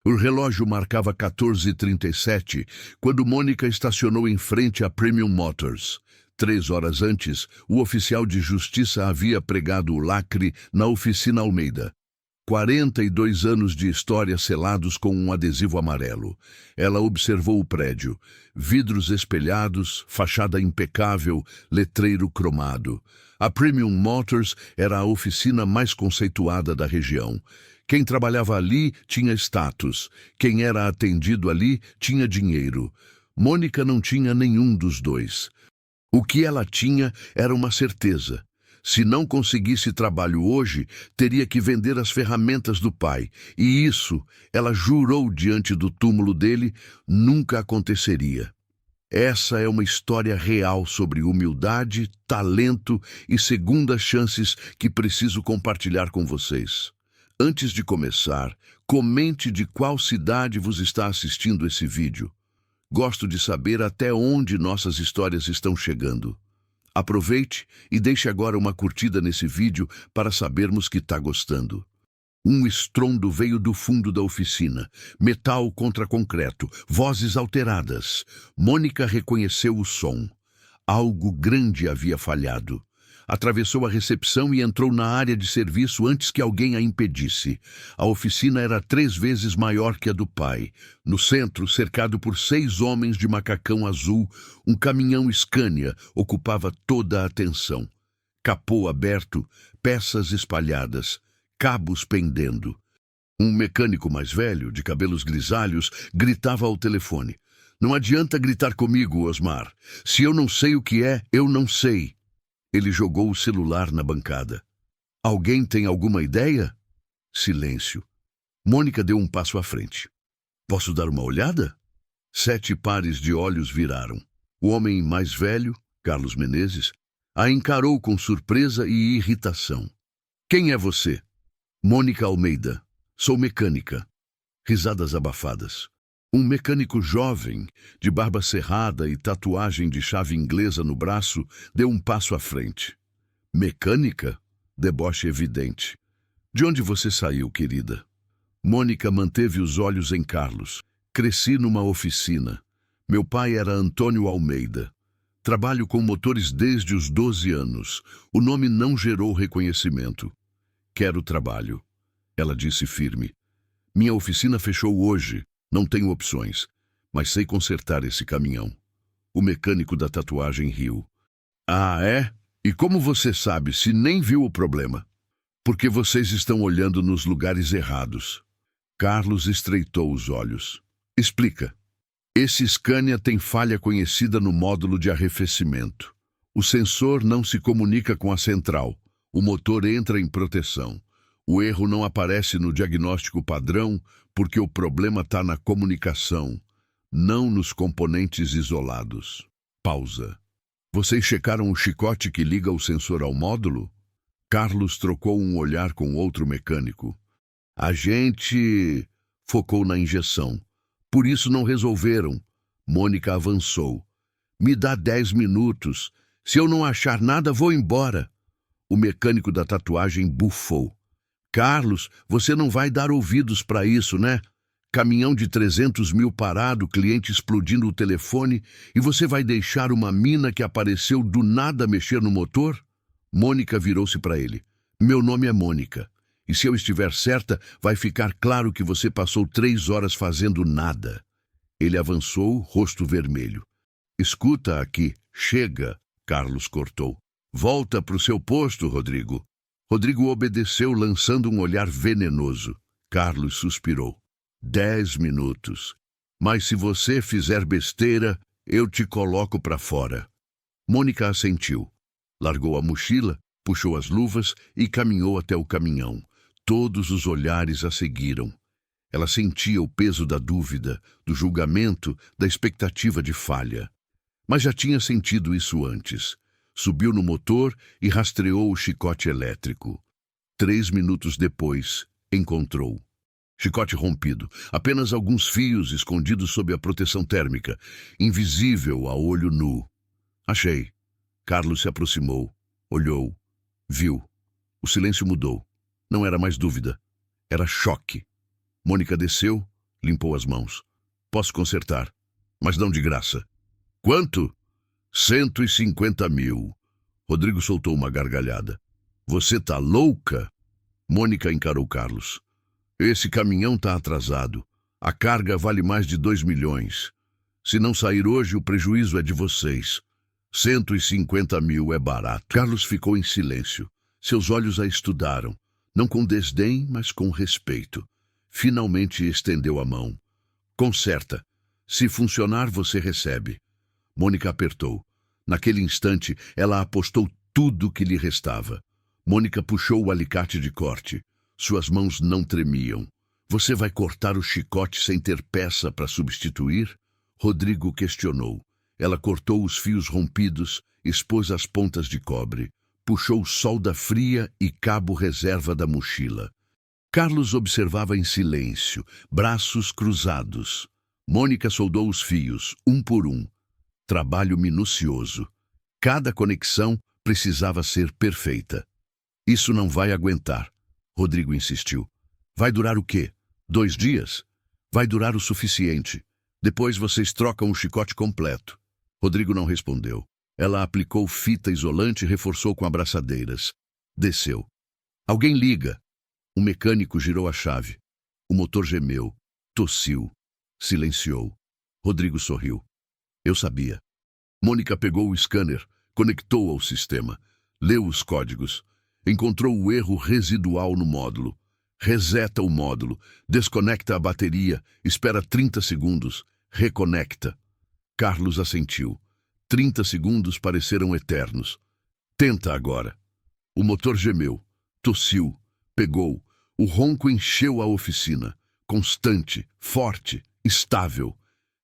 O relógio marcava 14h37 quando Mônica estacionou em frente à Premium Motors. 3 horas antes, o oficial de justiça havia pregado o lacre na oficina Almeida. 42 anos de história selados com um adesivo amarelo. Ela observou o prédio. Vidros espelhados, fachada impecável, letreiro cromado. A Premium Motors era a oficina mais conceituada da região. Quem trabalhava ali tinha status. Quem era atendido ali tinha dinheiro. Mônica não tinha nenhum dos dois. O que ela tinha era uma certeza. Se não conseguisse trabalho hoje, teria que vender as ferramentas do pai. E isso, ela jurou diante do túmulo dele, nunca aconteceria. Essa é uma história real sobre humildade, talento e segundas chances que preciso compartilhar com vocês. Antes de começar, comente de qual cidade vos está assistindo esse vídeo. Gosto de saber até onde nossas histórias estão chegando. Aproveite e deixe agora uma curtida nesse vídeo para sabermos que está gostando. Um estrondo veio do fundo da oficina. Metal contra concreto, vozes alteradas. Mônica reconheceu o som. Algo grande havia falhado. Atravessou a recepção e entrou na área de serviço antes que alguém a impedisse. A oficina era 3 vezes maior que a do pai. No centro, cercado por 6 homens de macacão azul, um caminhão Scania ocupava toda a atenção. Capô aberto, peças espalhadas, cabos pendendo. Um mecânico mais velho, de cabelos grisalhos, gritava ao telefone. "Não adianta gritar comigo, Osmar. Se eu não sei o que é, eu não sei." Ele jogou o celular na bancada. "Alguém tem alguma ideia?" Silêncio. Mônica deu um passo à frente. "Posso dar uma olhada?" 7 pares de olhos viraram. O homem mais velho, Carlos Menezes, a encarou com surpresa e irritação. "Quem é você?" "Mônica Almeida. Sou mecânica." Risadas abafadas. Um mecânico jovem, de barba cerrada e tatuagem de chave inglesa no braço, deu um passo à frente. "Mecânica?" Deboche evidente. "De onde você saiu, querida?" Mônica manteve os olhos em Carlos. "Cresci numa oficina. Meu pai era Antônio Almeida. Trabalho com motores desde os 12 anos. O nome não gerou reconhecimento." "Quero trabalho," ela disse firme. "Minha oficina fechou hoje. Não tenho opções, mas sei consertar esse caminhão." O mecânico da tatuagem riu. "Ah, é? E como você sabe se nem viu o problema?" "Porque vocês estão olhando nos lugares errados." Carlos estreitou os olhos. "Explica." "Esse Scania tem falha conhecida no módulo de arrefecimento. O sensor não se comunica com a central. O motor entra em proteção. O erro não aparece no diagnóstico padrão porque o problema está na comunicação, não nos componentes isolados." Pausa. "Vocês checaram o chicote que liga o sensor ao módulo?" Carlos trocou um olhar com outro mecânico. "A gente focou na injeção. Por isso não resolveram." Mônica avançou. "Me dá 10 minutos. Se eu não achar nada, vou embora." O mecânico da tatuagem bufou. "Carlos, você não vai dar ouvidos para isso, né? Caminhão de 300 mil parado, cliente explodindo o telefone, e você vai deixar uma mina que apareceu do nada mexer no motor?" Mônica virou-se para ele. "Meu nome é Mônica, e se eu estiver certa, vai ficar claro que você passou 3 horas fazendo nada." Ele avançou, rosto vermelho. "Escuta aqui, chega," Carlos cortou. "Volta para o seu posto, Rodrigo." Rodrigo obedeceu, lançando um olhar venenoso. Carlos suspirou. 10 minutos. Mas se você fizer besteira, eu te coloco para fora." Mônica assentiu. Largou a mochila, puxou as luvas e caminhou até o caminhão. Todos os olhares a seguiram. Ela sentia o peso da dúvida, do julgamento, da expectativa de falha. Mas já tinha sentido isso antes. Subiu no motor e rastreou o chicote elétrico. 3 minutos depois, encontrou. Chicote rompido, apenas alguns fios escondidos sob a proteção térmica, invisível a olho nu. "Achei." Carlos se aproximou, olhou, viu. O silêncio mudou. Não era mais dúvida. Era choque. Mônica desceu, Limpou as mãos. Posso consertar, mas não de graça. Quanto? 150 mil. Rodrigo soltou uma gargalhada. Você tá louca? Mônica encarou Carlos. Esse caminhão tá atrasado. A carga vale mais de 2 milhões. Se não sair hoje, o prejuízo é de vocês. 150 mil é barato. Carlos ficou em silêncio. Seus olhos a estudaram. Não com desdém, mas com respeito. Finalmente estendeu a mão. Conserta. Se funcionar, você recebe. Mônica apertou. Naquele instante, ela apostou tudo que lhe restava. Mônica puxou o alicate de corte. Suas mãos não tremiam. Você vai cortar o chicote sem ter peça para substituir? Rodrigo questionou. Ela cortou os fios rompidos, expôs as pontas de cobre, puxou solda fria e cabo reserva da mochila. Carlos observava em silêncio, braços cruzados. Mônica soldou os fios, um por um. Trabalho minucioso. Cada conexão precisava ser perfeita. Isso não vai aguentar, Rodrigo insistiu. Vai durar o quê? 2 dias? Vai durar o suficiente. Depois vocês trocam o chicote completo. Rodrigo não respondeu. Ela aplicou fita isolante e reforçou com abraçadeiras. Desceu. Alguém liga. O mecânico girou a chave. O motor gemeu, tossiu, silenciou. Rodrigo sorriu. Eu sabia. Mônica pegou o scanner, conectou ao sistema, leu os códigos, encontrou o erro residual no módulo. Reseta o módulo, desconecta a bateria, espera 30 segundos, reconecta. Carlos assentiu. 30 segundos pareceram eternos. Tenta agora. O motor gemeu, tossiu, pegou. O ronco encheu a oficina. Constante, forte, estável.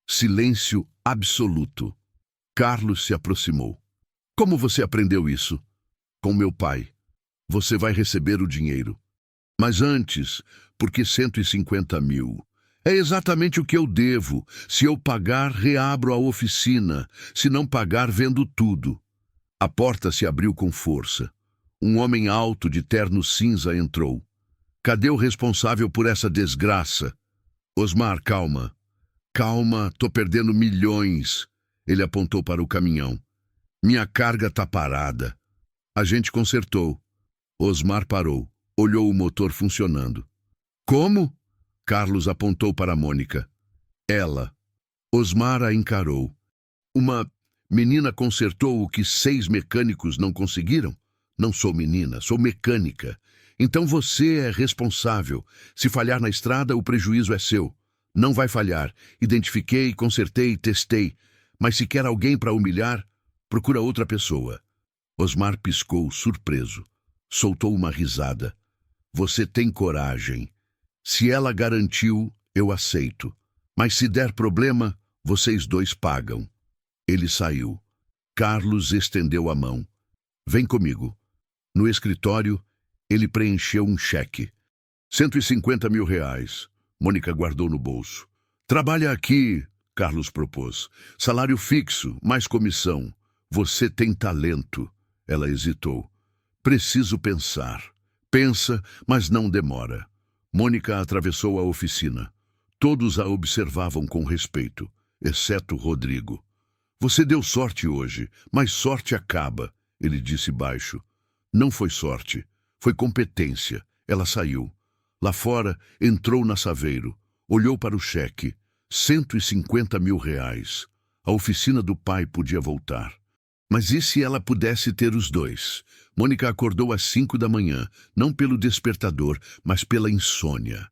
Silêncio absoluto. Carlos se aproximou. Como você aprendeu isso? Com meu pai. Você vai receber o dinheiro. Mas antes, por que 150 mil? É exatamente o que eu devo. Se eu pagar, reabro a oficina. Se não pagar, vendo tudo. A porta se abriu com força. Um homem alto de terno cinza entrou. Cadê o responsável por essa desgraça? Osmar, calma. Calma, tô perdendo milhões. Ele apontou para o caminhão. Minha carga tá parada. A gente consertou. Osmar parou. Olhou o motor funcionando. Como? Carlos apontou para Mônica. Ela. Osmar a encarou. Uma menina consertou o que 6 mecânicos não conseguiram? Não sou menina, sou mecânica. Então você é responsável. Se falhar na estrada, o prejuízo é seu. Não vai falhar. Identifiquei, consertei, testei. Mas se quer alguém para humilhar, procura outra pessoa. Osmar piscou, surpreso. Soltou uma risada. Você tem coragem. Se ela garantiu, eu aceito. Mas se der problema, vocês dois pagam. Ele saiu. Carlos estendeu a mão. Vem comigo. No escritório, ele preencheu um cheque. 150 mil reais. Mônica guardou no bolso. Trabalha aqui, Carlos propôs. Salário fixo, mais comissão. Você tem talento. Ela hesitou. Preciso pensar. Pensa, mas não demora. Mônica atravessou a oficina. Todos a observavam com respeito, exceto Rodrigo. Você deu sorte hoje, mas sorte acaba, ele disse baixo. Não foi sorte, foi competência. Ela saiu. Lá fora, entrou na Saveiro. Olhou para o cheque. 150 mil reais. A oficina do pai podia voltar. Mas e se ela pudesse ter os dois? Mônica acordou às 5 da manhã, não pelo despertador, mas pela insônia.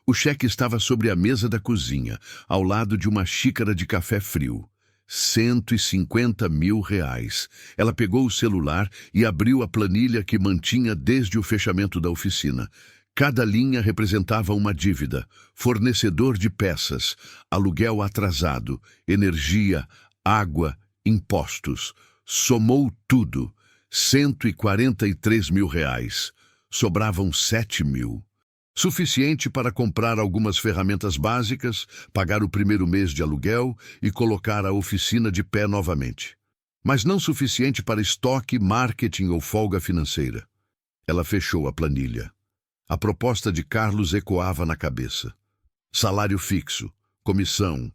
O cheque estava sobre a mesa da cozinha, ao lado de uma xícara de café frio. 150 mil reais. Ela pegou o celular e abriu a planilha que mantinha desde o fechamento da oficina. Cada linha representava uma dívida, fornecedor de peças, aluguel atrasado, energia, água, impostos. Somou tudo, 143 mil reais. Sobravam 7 mil. Suficiente para comprar algumas ferramentas básicas, pagar o primeiro mês de aluguel e colocar a oficina de pé novamente. Mas não suficiente para estoque, marketing ou folga financeira. Ela fechou a planilha. A proposta de Carlos ecoava na cabeça. Salário fixo, comissão,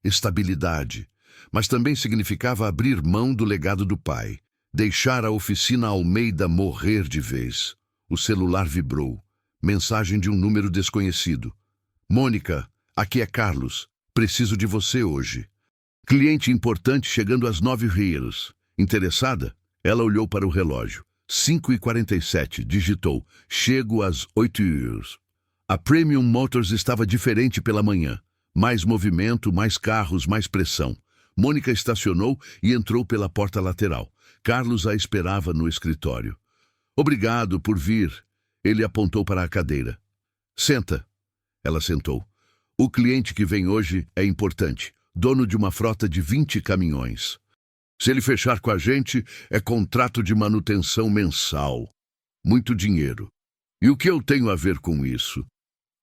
estabilidade. Mas também significava abrir mão do legado do pai, deixar a oficina Almeida morrer de vez. O celular vibrou. Mensagem de um número desconhecido. Mônica, aqui é Carlos. Preciso de você hoje. Cliente importante chegando às 9h. Interessada? Ela olhou para o relógio. 5h47, digitou. Chego às 8h. A Premium Motors estava diferente pela manhã. Mais movimento, mais carros, mais pressão. Mônica estacionou e entrou pela porta lateral. Carlos a esperava no escritório. Obrigado por vir. Ele apontou para a cadeira. Senta. Ela sentou. O cliente que vem hoje é importante. Dono de uma frota de 20 caminhões. Se ele fechar com a gente, é contrato de manutenção mensal. Muito dinheiro. E o que eu tenho a ver com isso?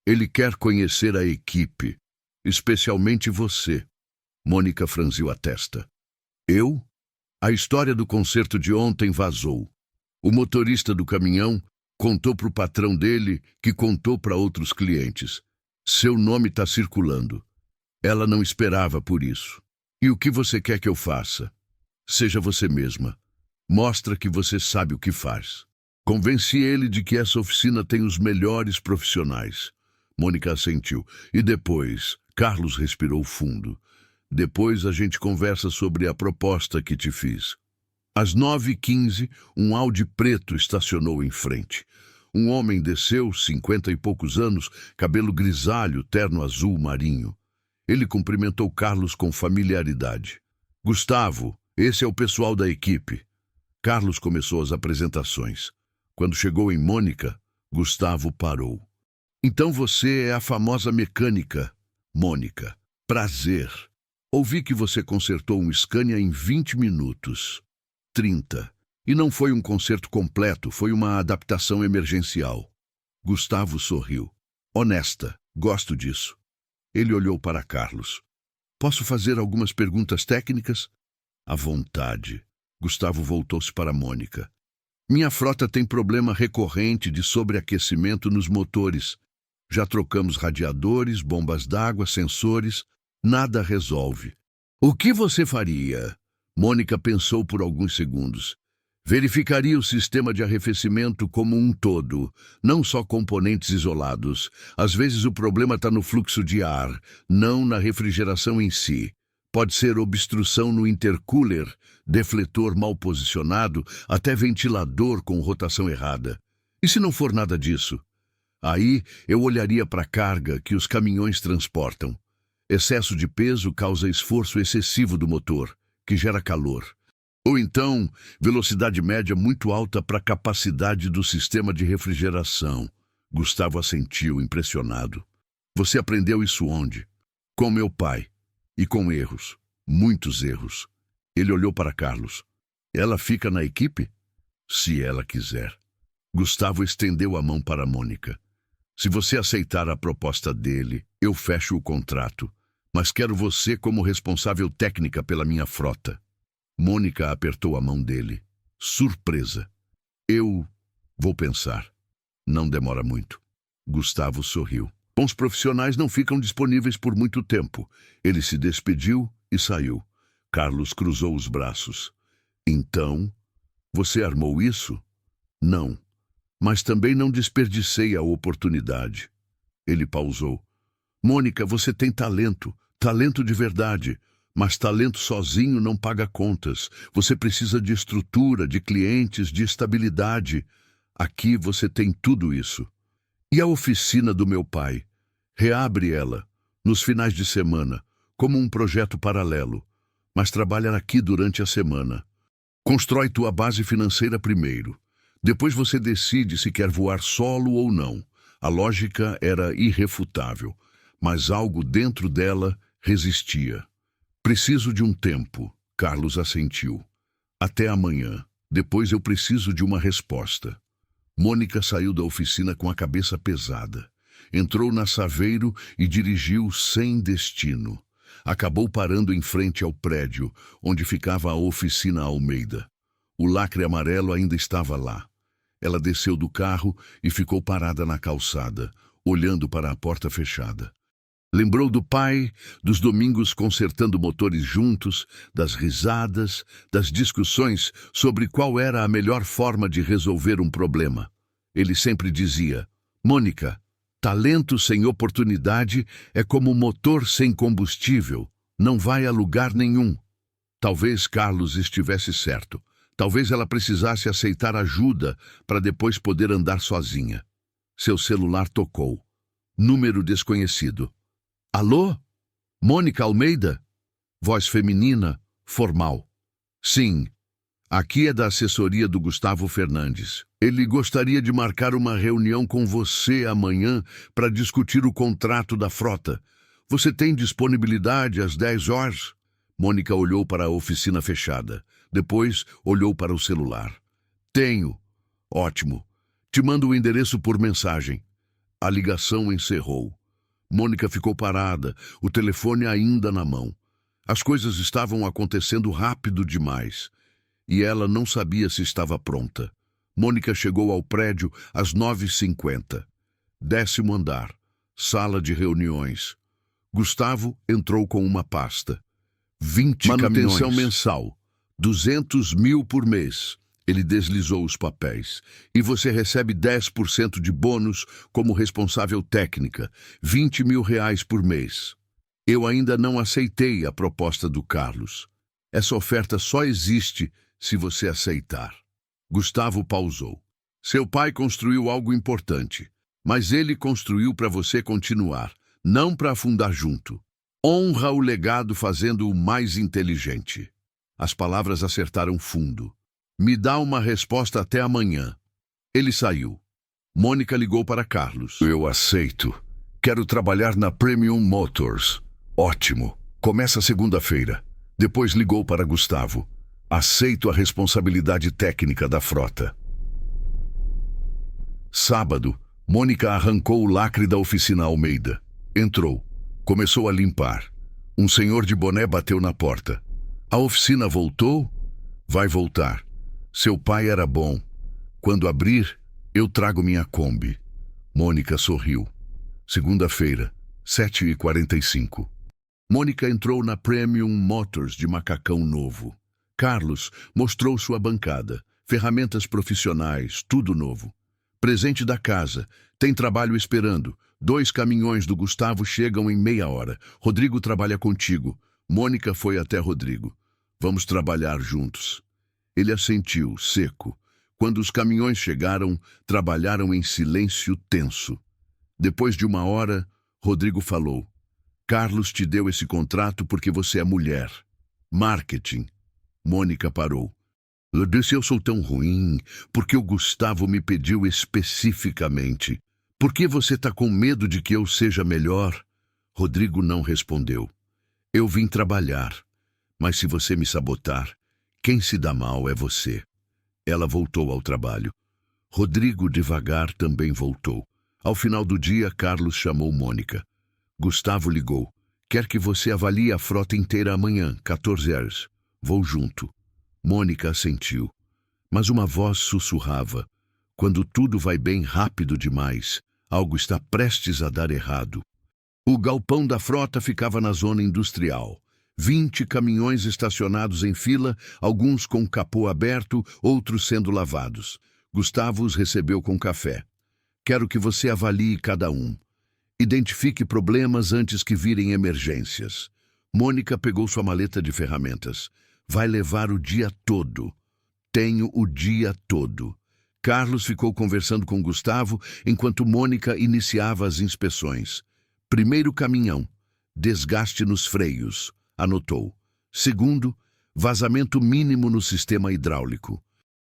Ele quer conhecer a equipe, especialmente você. Mônica franziu a testa. Eu? A história do concerto de ontem vazou. O motorista do caminhão contou para o patrão dele, que contou para outros clientes. Seu nome está circulando. Ela não esperava por isso. E o que você quer que eu faça? Seja você mesma. Mostra que você sabe o que faz. Convenci ele de que essa oficina tem os melhores profissionais. Mônica assentiu. E depois, Carlos respirou fundo. Depois a gente conversa sobre a proposta que te fiz. Às 9h15, um Audi preto estacionou em frente. Um homem desceu, 50 e poucos anos, cabelo grisalho, terno azul marinho. Ele cumprimentou Carlos com familiaridade. Gustavo, esse é o pessoal da equipe. Carlos começou as apresentações. Quando chegou em Mônica, Gustavo parou. Então você é a famosa mecânica. Mônica, prazer. Ouvi que você consertou um Scania em 20 minutos. 30. E não foi um conserto completo, foi uma adaptação emergencial. Gustavo sorriu. Honesta, gosto disso. Ele olhou para Carlos. Posso fazer algumas perguntas técnicas? À vontade. Gustavo voltou-se para Mônica. Minha frota tem problema recorrente de sobreaquecimento nos motores. Já trocamos radiadores, bombas d'água, sensores. Nada resolve. O que você faria? Mônica pensou por alguns segundos. Verificaria o sistema de arrefecimento como um todo, não só componentes isolados. Às vezes o problema está no fluxo de ar, não na refrigeração em si. Pode ser obstrução no intercooler, defletor mal posicionado, até ventilador com rotação errada. E se não for nada disso? Aí eu olharia para a carga que os caminhões transportam. Excesso de peso causa esforço excessivo do motor, que gera calor. Ou então, velocidade média muito alta para a capacidade do sistema de refrigeração. Gustavo assentiu, impressionado. Você aprendeu isso onde? Com meu pai. E com erros. Muitos erros. Ele olhou para Carlos. Ela fica na equipe? Se ela quiser. Gustavo estendeu a mão para Mônica. Se você aceitar a proposta dele, eu fecho o contrato. Mas quero você como responsável técnica pela minha frota. Mônica apertou a mão dele. Surpresa. Eu vou pensar. Não demora muito. Gustavo sorriu. Bons profissionais não ficam disponíveis por muito tempo. Ele se despediu e saiu. Carlos cruzou os braços. Então, você armou isso? Não. Mas também não desperdicei a oportunidade. Ele pausou. Mônica, você tem talento. Talento de verdade. Mas talento sozinho não paga contas. Você precisa de estrutura, de clientes, de estabilidade. Aqui você tem tudo isso. E a oficina do meu pai? Reabre ela, nos finais de semana, como um projeto paralelo. Mas trabalha aqui durante a semana. Constrói tua base financeira primeiro. Depois você decide se quer voar solo ou não. A lógica era irrefutável, mas algo dentro dela resistia. Preciso de um tempo, Carlos assentiu. Até amanhã. Depois eu preciso de uma resposta. Mônica saiu da oficina com a cabeça pesada. Entrou na Saveiro e dirigiu sem destino. Acabou parando em frente ao prédio, onde ficava a oficina Almeida. O lacre amarelo ainda estava lá. Ela desceu do carro e ficou parada na calçada, olhando para a porta fechada. Lembrou do pai, dos domingos consertando motores juntos, das risadas, das discussões sobre qual era a melhor forma de resolver um problema. Ele sempre dizia: Mônica, talento sem oportunidade é como motor sem combustível, não vai a lugar nenhum. Talvez Carlos estivesse certo. Talvez ela precisasse aceitar ajuda para depois poder andar sozinha. Seu celular tocou. Número desconhecido. Alô? Mônica Almeida? Voz feminina, formal. Sim, aqui é da assessoria do Gustavo Fernandes. Ele gostaria de marcar uma reunião com você amanhã para discutir o contrato da frota. Você tem disponibilidade às 10 horas? Mônica olhou para a oficina fechada. Depois olhou para o celular. Tenho. Ótimo. Te mando o endereço por mensagem. A ligação encerrou. Mônica ficou parada, o telefone ainda na mão. As coisas estavam acontecendo rápido demais. E ela não sabia se estava pronta. Mônica chegou ao prédio às 9h50. 10º andar. Sala de reuniões. Gustavo entrou com uma pasta. 20 manutenção caminhões. Mensal. 200 mil por mês. Ele deslizou os papéis. E você recebe 10% de bônus como responsável técnica. 20 mil reais por mês. Eu ainda não aceitei a proposta do Carlos. Essa oferta só existe se você aceitar. Gustavo pausou. Seu pai construiu algo importante. Mas ele construiu para você continuar, não para afundar junto. Honra o legado fazendo o mais inteligente. As palavras acertaram fundo. Me dá uma resposta até amanhã. Ele saiu. Mônica ligou para Carlos. Eu aceito. Quero trabalhar na Premium Motors. Ótimo. Começa segunda-feira. Depois ligou para Gustavo. Aceito a responsabilidade técnica da frota. Sábado, Mônica arrancou o lacre da oficina Almeida. Entrou. Começou a limpar. Um senhor de boné bateu na porta. A oficina voltou? Vai voltar. Seu pai era bom. Quando abrir, eu trago minha Kombi. Mônica sorriu. Segunda-feira, 7h45. Mônica entrou na Premium Motors de macacão novo. Carlos mostrou sua bancada, ferramentas profissionais, tudo novo. Presente da casa, tem trabalho esperando. 2 caminhões do Gustavo chegam em meia hora. Rodrigo trabalha contigo. Mônica foi até Rodrigo. Vamos trabalhar juntos. Ele assentiu, seco. Quando os caminhões chegaram, trabalharam em silêncio tenso. Depois de 1 hora, Rodrigo falou: Carlos te deu esse contrato porque você é mulher. Marketing. Mônica parou. Eu disse: eu sou tão ruim porque o Gustavo me pediu especificamente. Por que você está com medo de que eu seja melhor? Rodrigo não respondeu. Eu vim trabalhar, mas se você me sabotar, quem se dá mal é você. Ela voltou ao trabalho. Rodrigo, devagar, também voltou. Ao final do dia, Carlos chamou Mônica. Gustavo ligou. Quer que você avalie a frota inteira amanhã, 14 horas. Vou junto. Mônica assentiu. Mas uma voz sussurrava. Quando tudo vai bem rápido demais, algo está prestes a dar errado. O galpão da frota ficava na zona industrial. 20 caminhões estacionados em fila, alguns com o capô aberto, outros sendo lavados. Gustavo os recebeu com café. Quero que você avalie cada um. Identifique problemas antes que virem emergências. Mônica pegou sua maleta de ferramentas. Vai levar o dia todo. Tenho o dia todo. Carlos ficou conversando com Gustavo enquanto Mônica iniciava as inspeções. Primeiro caminhão. Desgaste nos freios. Anotou. Segundo, vazamento mínimo no sistema hidráulico.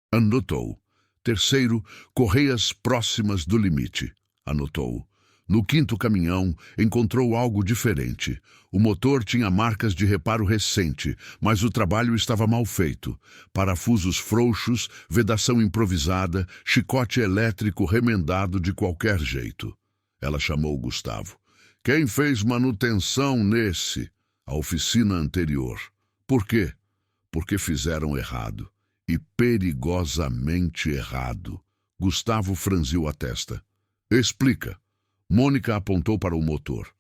Anotou. Terceiro, correias próximas do limite. Anotou. No 5º caminhão, encontrou algo diferente. O motor tinha marcas de reparo recente, mas o trabalho estava mal feito. Parafusos frouxos, vedação improvisada, chicote elétrico remendado de qualquer jeito. Ela chamou Gustavo. Quem fez manutenção nesse? A oficina anterior. Por quê? Porque fizeram errado. E perigosamente errado. Gustavo franziu a testa. Explica. Mônica apontou para o motor.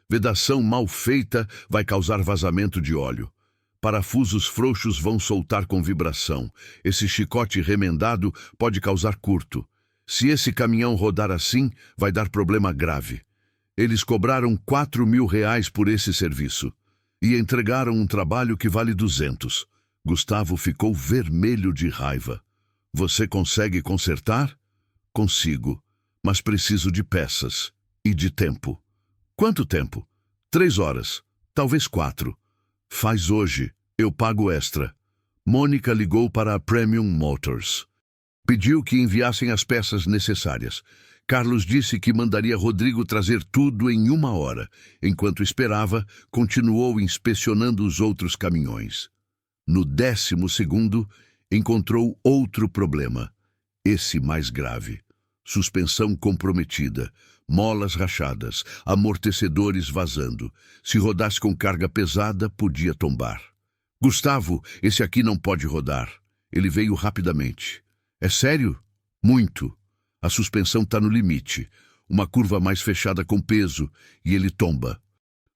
Vedação mal feita vai causar vazamento de óleo. Parafusos frouxos vão soltar com vibração. Esse chicote remendado pode causar curto. Se esse caminhão rodar assim, vai dar problema grave. Eles cobraram R$ 4.000 por esse serviço e entregaram um trabalho que vale 200. Gustavo ficou vermelho de raiva. Você consegue consertar? Consigo, mas preciso de peças e de tempo. Quanto tempo? 3 horas, talvez 4. Faz hoje, eu pago extra. Mônica ligou para a Premium Motors. Pediu que enviassem as peças necessárias. Carlos disse que mandaria Rodrigo trazer tudo em 1 hora. Enquanto esperava, continuou inspecionando os outros caminhões. No 10º, encontrou outro problema. Esse mais grave. Suspensão comprometida, molas rachadas, amortecedores vazando. Se rodasse com carga pesada, podia tombar. Gustavo, esse aqui não pode rodar. Ele veio rapidamente. É sério? Muito. A suspensão está no limite. Uma curva mais fechada com peso e ele tomba.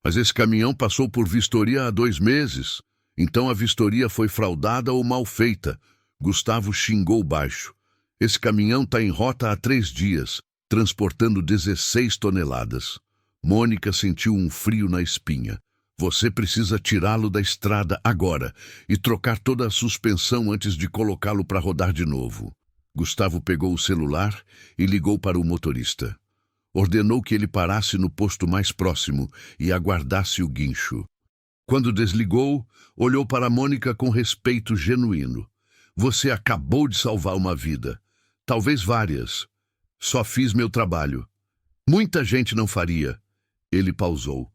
Mas esse caminhão passou por vistoria há 2 meses. Então a vistoria foi fraudada ou mal feita. Gustavo xingou baixo. Esse caminhão está em rota há 3 dias, transportando 16 toneladas. Mônica sentiu um frio na espinha. Você precisa tirá-lo da estrada agora e trocar toda a suspensão antes de colocá-lo para rodar de novo. Gustavo pegou o celular e ligou para o motorista. Ordenou que ele parasse no posto mais próximo e aguardasse o guincho. Quando desligou, olhou para Mônica com respeito genuíno. Você acabou de salvar uma vida. Talvez várias. Só fiz meu trabalho. Muita gente não faria. Ele pausou.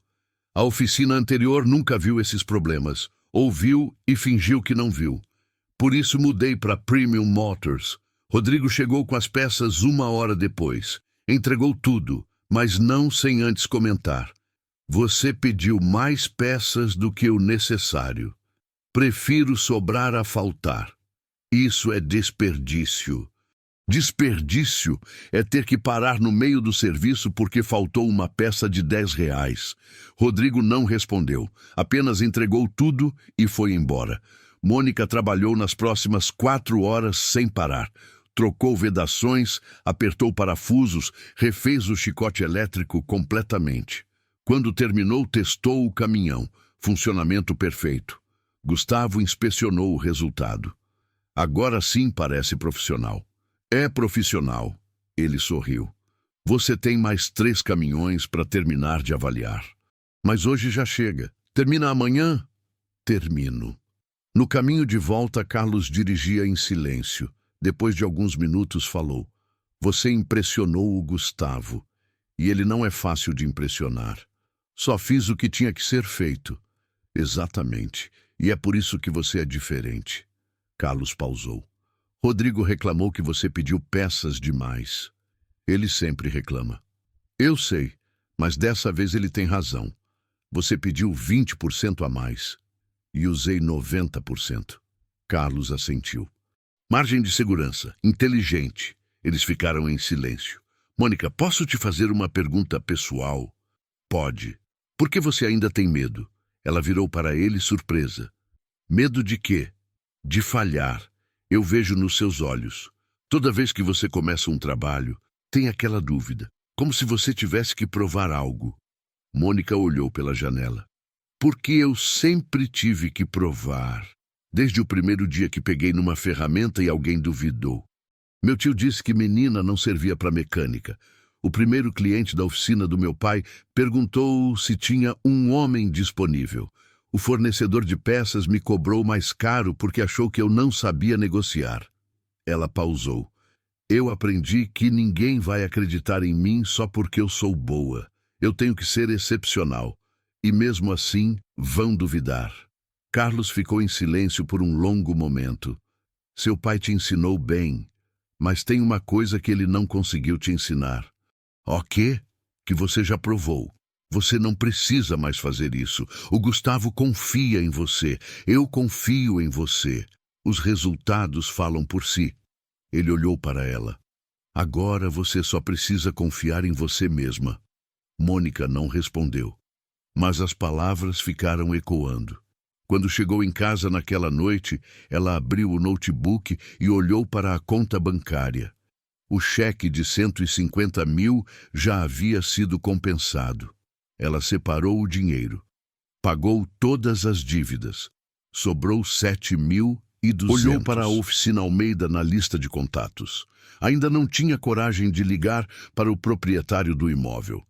A oficina anterior nunca viu esses problemas. Ouviu e fingiu que não viu. Por isso mudei para Premium Motors. Rodrigo chegou com as peças 1 hora depois. Entregou tudo, mas não sem antes comentar. Você pediu mais peças do que o necessário. Prefiro sobrar a faltar. Isso é desperdício. Desperdício é ter que parar no meio do serviço porque faltou uma peça de R$ 10. Rodrigo não respondeu, apenas entregou tudo e foi embora. Mônica trabalhou nas próximas 4 horas sem parar. Trocou vedações, apertou parafusos, refez o chicote elétrico completamente. Quando terminou, testou o caminhão. Funcionamento perfeito. Gustavo inspecionou o resultado. Agora sim parece profissional. É profissional. Ele sorriu. Você tem mais 3 caminhões para terminar de avaliar. Mas hoje já chega. Termina amanhã? Termino. No caminho de volta, Carlos dirigia em silêncio. Depois de alguns minutos, falou. Você impressionou o Gustavo. E ele não é fácil de impressionar. Só fiz o que tinha que ser feito. Exatamente. E é por isso que você é diferente. Carlos pausou. Rodrigo reclamou que você pediu peças demais. Ele sempre reclama. Eu sei, mas dessa vez ele tem razão. Você pediu 20% a mais. E usei 90%. Carlos assentiu. Margem de segurança, inteligente. Eles ficaram em silêncio. Mônica, posso te fazer uma pergunta pessoal? Pode. Por que você ainda tem medo? Ela virou para ele surpresa. Medo de quê? De falhar. Eu vejo nos seus olhos. Toda vez que você começa um trabalho, tem aquela dúvida, como se você tivesse que provar algo. Mônica olhou pela janela. Porque eu sempre tive que provar. Desde o primeiro dia que peguei numa ferramenta e alguém duvidou. Meu tio disse que menina não servia para mecânica. O primeiro cliente da oficina do meu pai perguntou se tinha um homem disponível. O fornecedor de peças me cobrou mais caro porque achou que eu não sabia negociar. Ela pausou. Eu aprendi que ninguém vai acreditar em mim só porque eu sou boa. Eu tenho que ser excepcional. E mesmo assim, vão duvidar. Carlos ficou em silêncio por um longo momento. Seu pai te ensinou bem, mas tem uma coisa que ele não conseguiu te ensinar. O quê? Que você já provou. Você não precisa mais fazer isso. O Gustavo confia em você. Eu confio em você. Os resultados falam por si. Ele olhou para ela. Agora você só precisa confiar em você mesma. Mônica não respondeu. Mas as palavras ficaram ecoando. Quando chegou em casa naquela noite, ela abriu o notebook e olhou para a conta bancária. O cheque de 150 mil já havia sido compensado. Ela separou o dinheiro. Pagou todas as dívidas. Sobrou 7.200. Olhou para a oficina Almeida na lista de contatos. Ainda não tinha coragem de ligar para o proprietário do imóvel.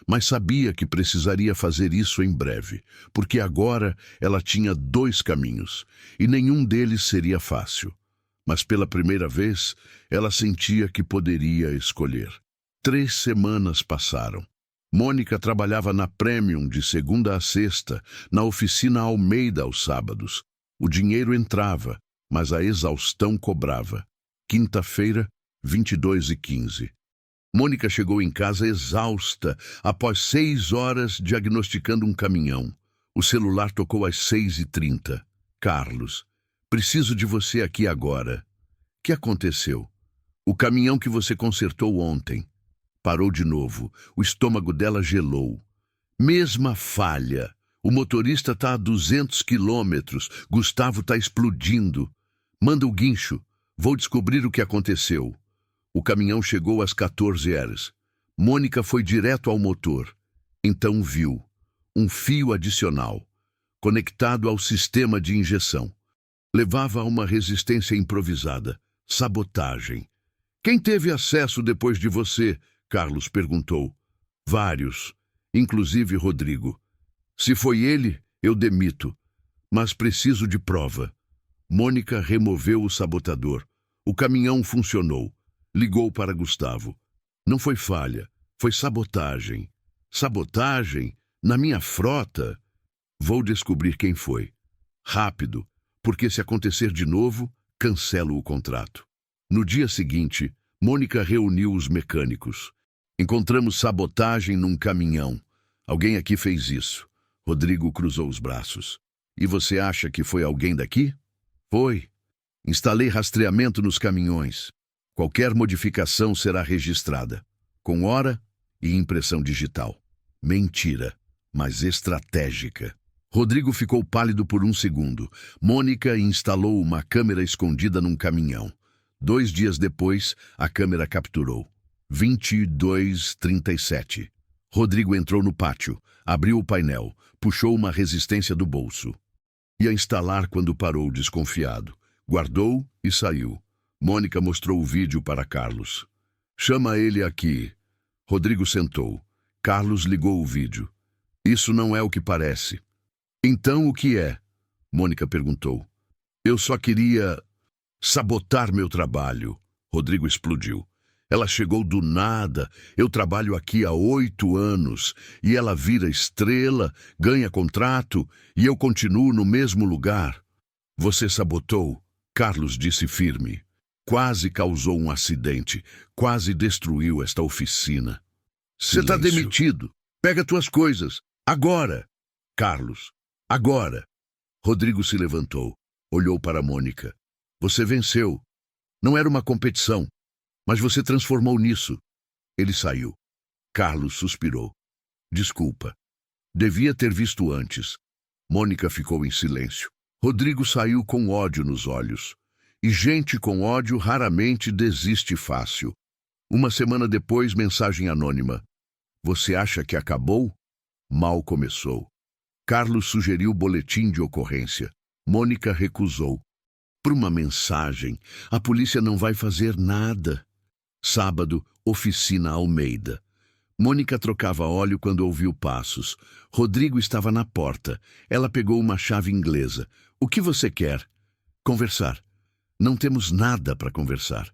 Mas sabia que precisaria fazer isso em breve, porque agora ela tinha 2 caminhos, e nenhum deles seria fácil. Mas pela primeira vez, ela sentia que poderia escolher. 3 semanas passaram. Mônica trabalhava na Premium de segunda a sexta, na oficina Almeida aos sábados. O dinheiro entrava, mas a exaustão cobrava. Quinta-feira, 22h15. Mônica chegou em casa exausta, após 6 horas diagnosticando um caminhão. O celular tocou às 6h30. Carlos, preciso de você aqui agora. Que aconteceu? O caminhão que você consertou ontem. Parou de novo. O estômago dela gelou. Mesma falha. O motorista está a 200 quilômetros. Gustavo está explodindo. Manda o guincho. Vou descobrir o que aconteceu. O caminhão chegou às 14h. Mônica foi direto ao motor. Então viu um fio adicional, conectado ao sistema de injeção. Levava a uma resistência improvisada. Sabotagem. Quem teve acesso depois de você? Carlos perguntou. Vários, inclusive Rodrigo. Se foi ele, eu demito. Mas preciso de prova. Mônica removeu o sabotador. O caminhão funcionou. Ligou para Gustavo. Não foi falha, foi sabotagem. Sabotagem? Na minha frota? Vou descobrir quem foi. Rápido, porque se acontecer de novo, cancelo o contrato. No dia seguinte, Mônica reuniu os mecânicos. Encontramos sabotagem num caminhão. Alguém aqui fez isso. Rodrigo cruzou os braços. E você acha que foi alguém daqui? Foi. Instalei rastreamento nos caminhões. Qualquer modificação será registrada, com hora e impressão digital. Mentira, mas estratégica. Rodrigo ficou pálido por um segundo. Mônica instalou uma câmera escondida num caminhão. 2 dias depois, a câmera capturou. 22h37. Rodrigo entrou no pátio, abriu o painel, puxou uma resistência do bolso. Ia instalar quando parou desconfiado. Guardou e saiu. Mônica mostrou o vídeo para Carlos. Chama ele aqui. Rodrigo sentou. Carlos ligou o vídeo. Isso não é o que parece. Então o que é? Mônica perguntou. Eu só queria sabotar meu trabalho. Rodrigo explodiu. Ela chegou do nada. Eu trabalho aqui há 8 anos. E ela vira estrela, ganha contrato, e eu continuo no mesmo lugar. Você sabotou? Carlos disse firme. Quase causou um acidente. Quase destruiu esta oficina. Você está demitido. Pega tuas coisas. Agora. Carlos. Agora. Rodrigo se levantou. Olhou para Mônica. Você venceu. Não era uma competição. Mas você transformou nisso. Ele saiu. Carlos suspirou. Desculpa. Devia ter visto antes. Mônica ficou em silêncio. Rodrigo saiu com ódio nos olhos. E gente com ódio raramente desiste fácil. Uma semana depois, mensagem anônima. Você acha que acabou? Mal começou. Carlos sugeriu boletim de ocorrência. Mônica recusou. Por uma mensagem, a polícia não vai fazer nada. Sábado, oficina Almeida. Mônica trocava óleo quando ouviu passos. Rodrigo estava na porta. Ela pegou uma chave inglesa. O que você quer? Conversar. Não temos nada para conversar.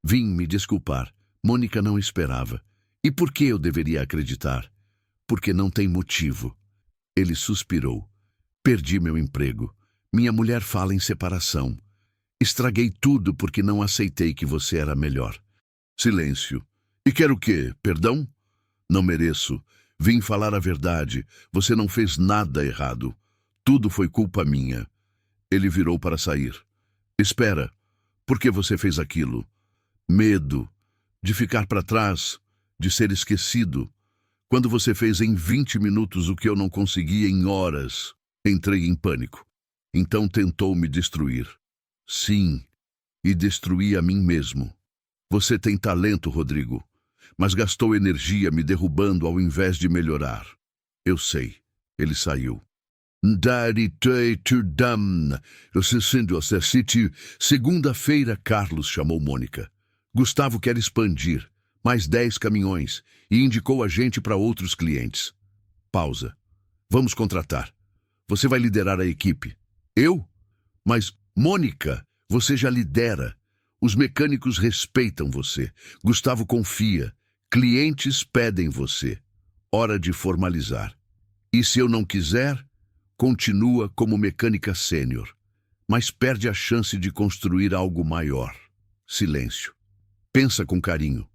Vim me desculpar. Mônica não esperava. E por que eu deveria acreditar? Porque não tem motivo. Ele suspirou. Perdi meu emprego. Minha mulher fala em separação. Estraguei tudo porque não aceitei que você era melhor. Silêncio. E quer o quê? Perdão? Não mereço. Vim falar a verdade. Você não fez nada errado. Tudo foi culpa minha. Ele virou para sair. Espera. Por que você fez aquilo? Medo. De ficar para trás. De ser esquecido. Quando você fez em 20 minutos o que eu não conseguia em horas, entrei em pânico. Então tentou me destruir. Sim, e destruí a mim mesmo. Você tem talento, Rodrigo, mas gastou energia me derrubando ao invés de melhorar. Eu sei. Ele saiu. Segunda-feira, Carlos chamou Mônica. Gustavo quer expandir, mais 10 caminhões, e indicou a gente para outros clientes. Pausa. Vamos contratar. Você vai liderar a equipe. Eu? Mas, Mônica, você já lidera. Os mecânicos respeitam você. Gustavo confia. Clientes pedem você. Hora de formalizar. E se eu não quiser, continua como mecânica sênior, mas perde a chance de construir algo maior. Silêncio. Pensa com carinho.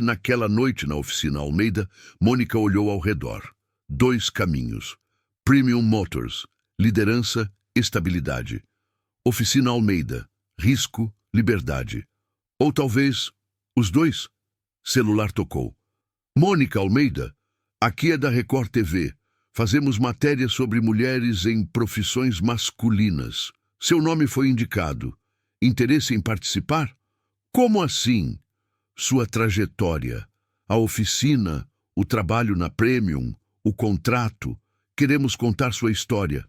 Naquela noite na oficina Almeida, Mônica olhou ao redor. 2 caminhos. Premium Motors, liderança, estabilidade. Oficina Almeida, risco, liberdade. Ou talvez os 2. Celular tocou. Mônica Almeida, aqui é da Record TV. Fazemos matéria sobre mulheres em profissões masculinas. Seu nome foi indicado. Interesse em participar? Como assim? Sua trajetória, a oficina, o trabalho na Premium, o contrato. Queremos contar sua história.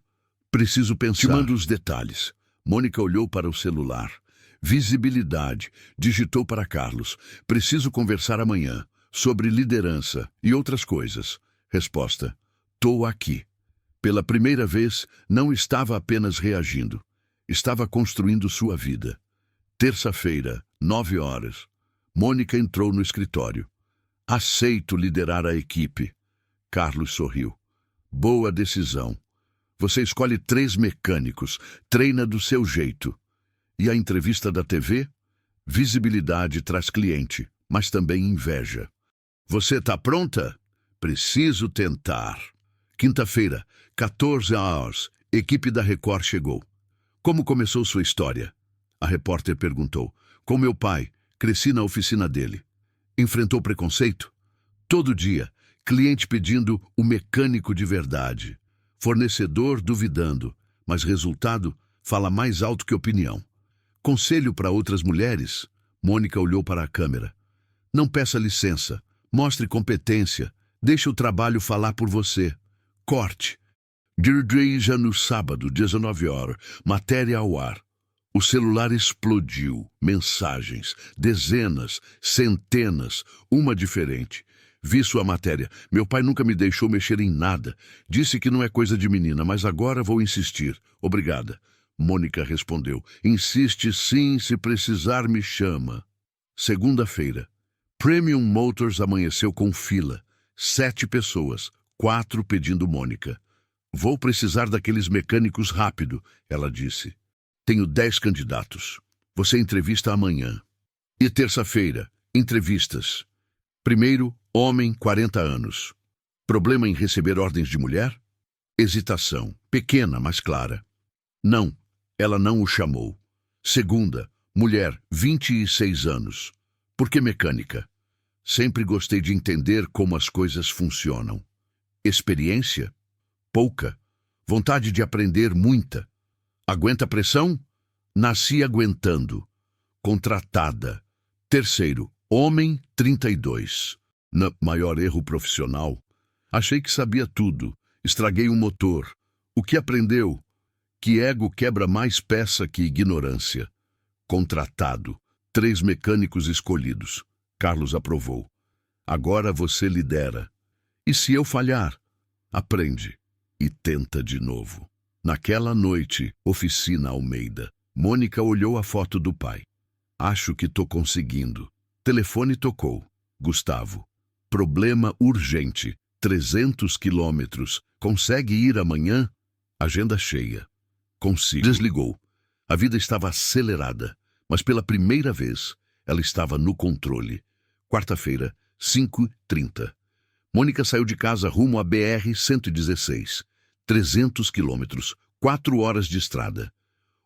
Preciso pensar. Te mando os detalhes. Mônica olhou para o celular. Visibilidade. Digitou para Carlos. Preciso conversar amanhã. Sobre liderança e outras coisas. Resposta. Tô aqui. Pela primeira vez, não estava apenas reagindo. Estava construindo sua vida. Terça-feira, 9 horas. Mônica entrou no escritório. Aceito liderar a equipe. Carlos sorriu. Boa decisão. Você escolhe 3 mecânicos, treina do seu jeito. E a entrevista da TV? Visibilidade traz cliente, mas também inveja. Você tá pronta? Preciso tentar. Quinta-feira, 14 horas, equipe da Record chegou. Como começou sua história? A repórter perguntou. Com meu pai, cresci na oficina dele. Enfrentou preconceito? Todo dia, cliente pedindo o mecânico de verdade. Fornecedor duvidando, mas resultado fala mais alto que opinião. Conselho para outras mulheres? Mônica olhou para a câmera. Não peça licença, mostre competência, deixe o trabalho falar por você. Corte. Já no sábado, 19 horas, matéria ao ar. O celular explodiu. Mensagens, dezenas, centenas, uma diferente. Vi sua matéria. Meu pai nunca me deixou mexer em nada. Disse que não é coisa de menina, mas agora vou insistir. Obrigada. Mônica respondeu. Insiste sim, se precisar me chama. Segunda-feira. Premium Motors amanheceu com fila. 7 pessoas, 4 pedindo Mônica. Vou precisar daqueles mecânicos rápido, ela disse. Tenho 10 candidatos. Você entrevista amanhã. E terça-feira, entrevistas. Primeiro, homem, 40 anos. Problema em receber ordens de mulher? Hesitação, pequena, mas clara. Não, ela não o chamou. Segunda, mulher, 26 anos. Por que mecânica? Sempre gostei de entender como as coisas funcionam. Experiência? Pouca. Vontade de aprender? Muita. Aguenta pressão? Nasci aguentando. Contratada. Terceiro, homem, 32. Maior erro profissional. Achei que sabia tudo. Estraguei um motor. O que aprendeu? Que ego quebra mais peça que ignorância. Contratado. 3 mecânicos escolhidos. Carlos aprovou. Agora você lidera. E se eu falhar? Aprende. E tenta de novo. Naquela noite, oficina Almeida. Mônica olhou a foto do pai. Acho que tô conseguindo. Telefone tocou. Gustavo. Problema urgente. 300 quilômetros. Consegue ir amanhã? Agenda cheia. Consigo. Desligou. A vida estava acelerada, mas pela primeira vez, ela estava no controle. Quarta-feira, 5h30. Mônica saiu de casa rumo à BR-116. 300 quilômetros, 4 horas de estrada.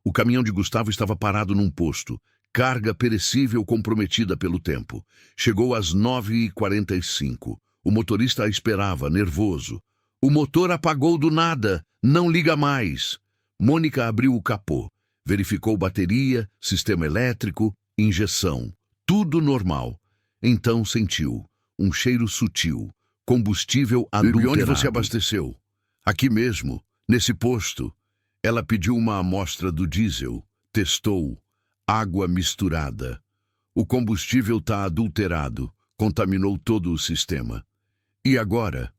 O caminhão de Gustavo estava parado num posto. Carga perecível comprometida pelo tempo. Chegou às 9h45. O motorista a esperava, nervoso. O motor apagou do nada. Não liga mais. Mônica abriu o capô. Verificou bateria, sistema elétrico, injeção. Tudo normal. Então sentiu um cheiro sutil. Combustível adulterado. E onde você abasteceu? Aqui mesmo, nesse posto. Ela pediu uma amostra do diesel. Testou. Água misturada. O combustível está adulterado. Contaminou todo o sistema. E agora?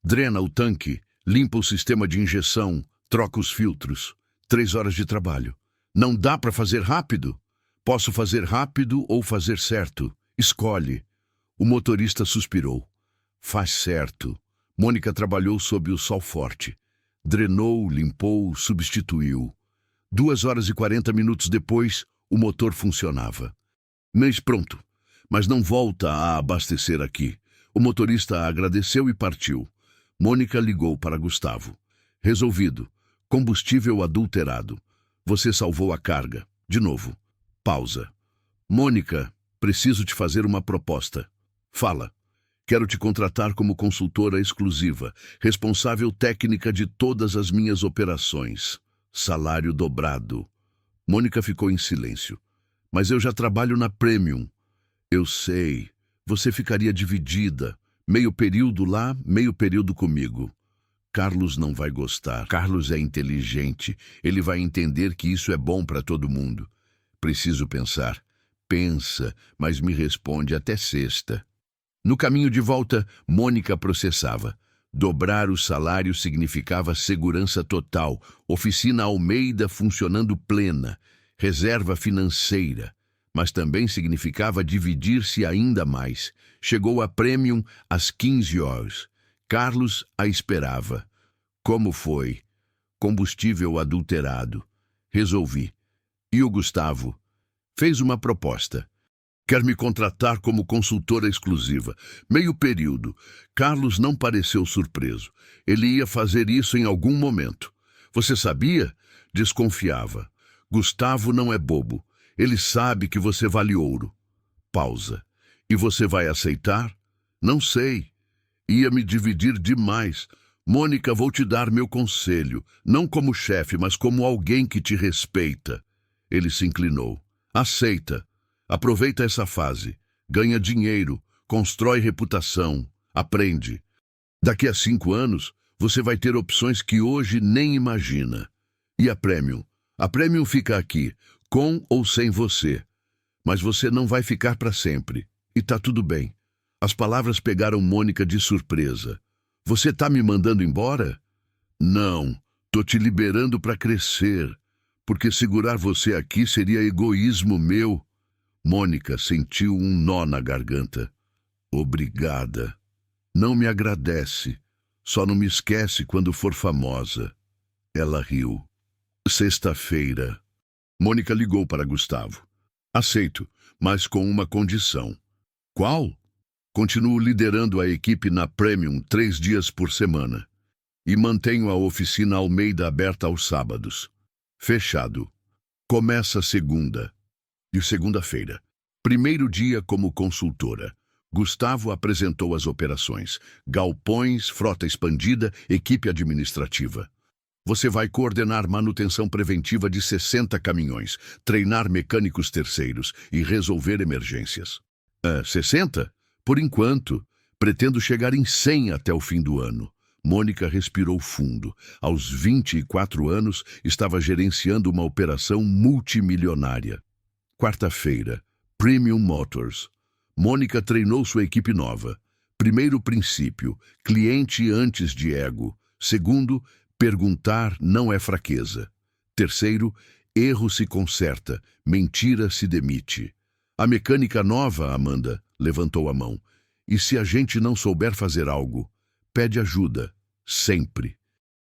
Drena o tanque, limpa o sistema de injeção, troca os filtros. 3 horas de trabalho. Não dá para fazer rápido? Posso fazer rápido ou fazer certo. Escolhe. O motorista suspirou. Faz certo. Mônica trabalhou sob o sol forte. Drenou, limpou, substituiu. 2 horas e 40 minutos depois, o motor funcionava. Mas pronto. Mas não volta a abastecer aqui. O motorista agradeceu e partiu. Mônica ligou para Gustavo. Resolvido. Combustível adulterado. Você salvou a carga. De novo. Pausa. Mônica, preciso te fazer uma proposta. Fala. Quero te contratar como consultora exclusiva, responsável técnica de todas as minhas operações. Salário dobrado. Mônica ficou em silêncio. Mas eu já trabalho na Premium. Eu sei. Você ficaria dividida. Meio período lá, meio período comigo. Carlos não vai gostar. Carlos é inteligente. Ele vai entender que isso é bom para todo mundo. Preciso pensar. Pensa, mas me responde até sexta. No caminho de volta, Mônica processava. Dobrar o salário significava segurança total, oficina Almeida funcionando plena, reserva financeira. Mas também significava dividir-se ainda mais. Chegou a Premium às 15 horas. Carlos a esperava. Como foi? Combustível adulterado. Resolvi. E o Gustavo? Fez uma proposta. Quer me contratar como consultora exclusiva. Meio período. Carlos não pareceu surpreso. Ele ia fazer isso em algum momento. Você sabia? Desconfiava. Gustavo não é bobo. Ele sabe que você vale ouro. Pausa. E você vai aceitar? Não sei. Ia me dividir demais. Mônica, vou te dar meu conselho. Não como chefe, mas como alguém que te respeita. Ele se inclinou. Aceita. Aproveita essa fase. Ganha dinheiro. Constrói reputação. Aprende. Daqui a 5 anos, você vai ter opções que hoje nem imagina. E a Premium? A Premium fica aqui, com ou sem você. Mas você não vai ficar para sempre. E tá tudo bem. As palavras pegaram Mônica de surpresa. Você tá me mandando embora? Não. Tô te liberando para crescer. Porque segurar você aqui seria egoísmo meu. Mônica sentiu um nó na garganta. Obrigada. Não me agradece. Só não me esquece quando for famosa. Ela riu. Sexta-feira. Mônica ligou para Gustavo. Aceito, mas com uma condição. Qual? Continuo liderando a equipe na Premium 3 dias por semana. E mantenho a oficina Almeida aberta aos sábados. Fechado. Começa segunda. E segunda-feira. Primeiro dia como consultora. Gustavo apresentou as operações. Galpões, frota expandida, equipe administrativa. Você vai coordenar manutenção preventiva de 60 caminhões, treinar mecânicos terceiros e resolver emergências. 60? Por enquanto. Pretendo chegar em 100 até o fim do ano. Mônica respirou fundo. Aos 24 anos, estava gerenciando uma operação multimilionária. Quarta-feira. Premium Motors. Mônica treinou sua equipe nova. Primeiro princípio, cliente antes de ego. Segundo, perguntar não é fraqueza. Terceiro, erro se conserta, mentira se demite. A mecânica nova, Amanda, levantou a mão. E se a gente não souber fazer algo, pede ajuda, sempre.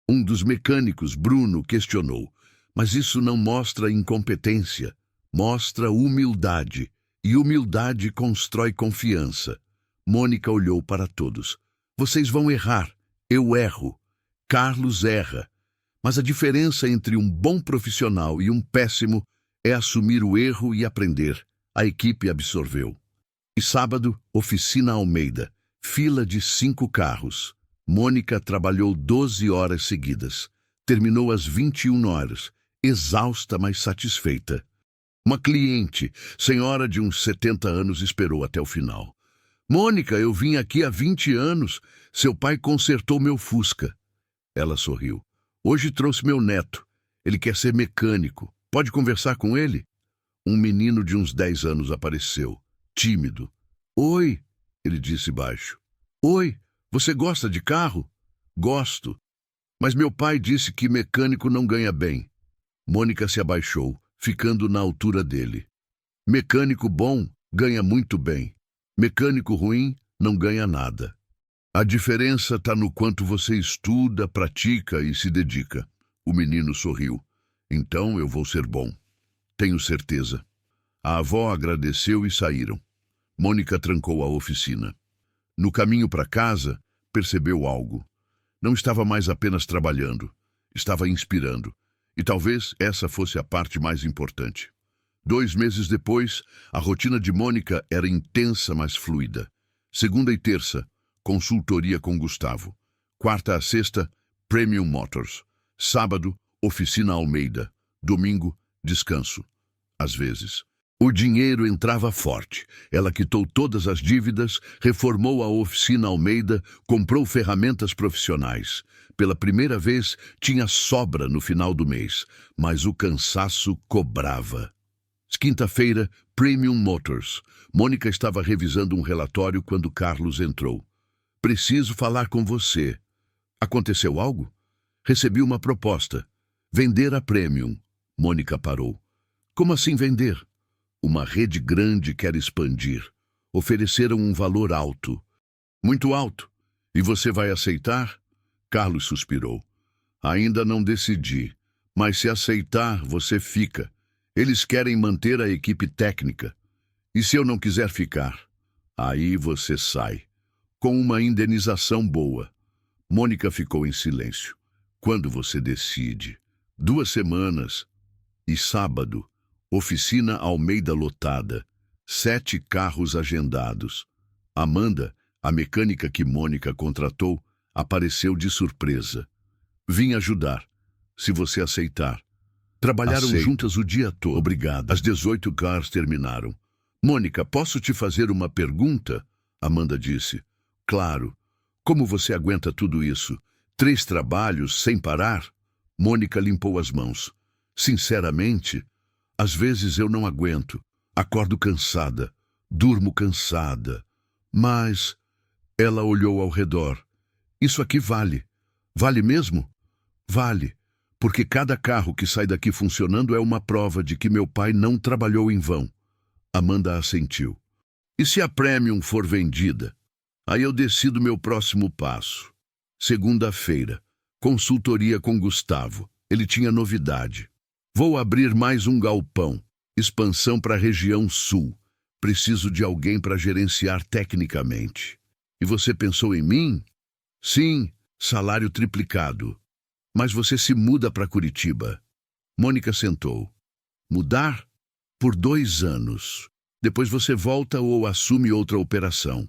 Um dos mecânicos, Bruno, questionou. Mas isso não mostra incompetência, mostra humildade. E humildade constrói confiança. Mônica olhou para todos. Vocês vão errar. Eu erro. Carlos erra. Mas a diferença entre um bom profissional e um péssimo é assumir o erro e aprender. A equipe absorveu. E sábado, oficina Almeida. Fila de 5 carros. Mônica trabalhou 12 horas seguidas. Terminou às 21 horas, exausta, mas satisfeita. Uma cliente, senhora de uns 70 anos, esperou até o final. Mônica, eu vim aqui há 20 anos. Seu pai consertou meu Fusca. Ela sorriu. Hoje trouxe meu neto. Ele quer ser mecânico. Pode conversar com ele? Um menino de uns 10 anos apareceu, tímido. Oi, ele disse baixo. Oi, você gosta de carro? Gosto. Mas meu pai disse que mecânico não ganha bem. Mônica se abaixou, ficando na altura dele. Mecânico bom ganha muito bem. Mecânico ruim não ganha nada. A diferença está no quanto você estuda, pratica e se dedica. O menino sorriu. Então eu vou ser bom. Tenho certeza. A avó agradeceu e saíram. Mônica trancou a oficina. No caminho para casa, percebeu algo. Não estava mais apenas trabalhando. Estava inspirando. E talvez essa fosse a parte mais importante. 2 meses depois, a rotina de Mônica era intensa, mas fluida. Segunda e terça, consultoria com Gustavo. Quarta a sexta, Premium Motors. Sábado, oficina Almeida. Domingo, descanso. Às vezes. O dinheiro entrava forte. Ela quitou todas as dívidas, reformou a oficina Almeida, comprou ferramentas profissionais. Pela primeira vez, tinha sobra no final do mês, mas o cansaço cobrava. Quinta-feira, Premium Motors. Mônica estava revisando um relatório quando Carlos entrou. Preciso falar com você. Aconteceu algo? Recebi uma proposta. Vender a Premium. Mônica parou. Como assim vender? Uma rede grande quer expandir. Ofereceram um valor alto. Muito alto. E você vai aceitar? Carlos suspirou. Ainda não decidi. Mas se aceitar, você fica. Eles querem manter a equipe técnica. E se eu não quiser ficar? Aí você sai. Com uma indenização boa. Mônica ficou em silêncio. Quando você decide? 2 semanas. E sábado. Oficina Almeida lotada. 7 carros agendados. Amanda, a mecânica que Mônica contratou, apareceu de surpresa. Vim ajudar, se você aceitar. Trabalharam juntas o dia todo. Obrigado. As 18 cars terminaram. Mônica, posso te fazer uma pergunta? Amanda disse. Claro. Como você aguenta tudo isso? 3 trabalhos sem parar? Mônica limpou as mãos. Sinceramente, às vezes eu não aguento. Acordo cansada. Durmo cansada. Mas... Ela olhou ao redor. Isso aqui vale. Vale mesmo? Vale. Porque cada carro que sai daqui funcionando é uma prova de que meu pai não trabalhou em vão. Amanda assentiu. E se a Premium for vendida? Aí eu decido meu próximo passo. Segunda-feira. Consultoria com Gustavo. Ele tinha novidade. Vou abrir mais um galpão. Expansão para a região sul. Preciso de alguém para gerenciar tecnicamente. E você pensou em mim? Sim, salário triplicado. Mas você se muda para Curitiba. Mônica sentou. Mudar? Por 2 anos. Depois você volta ou assume outra operação.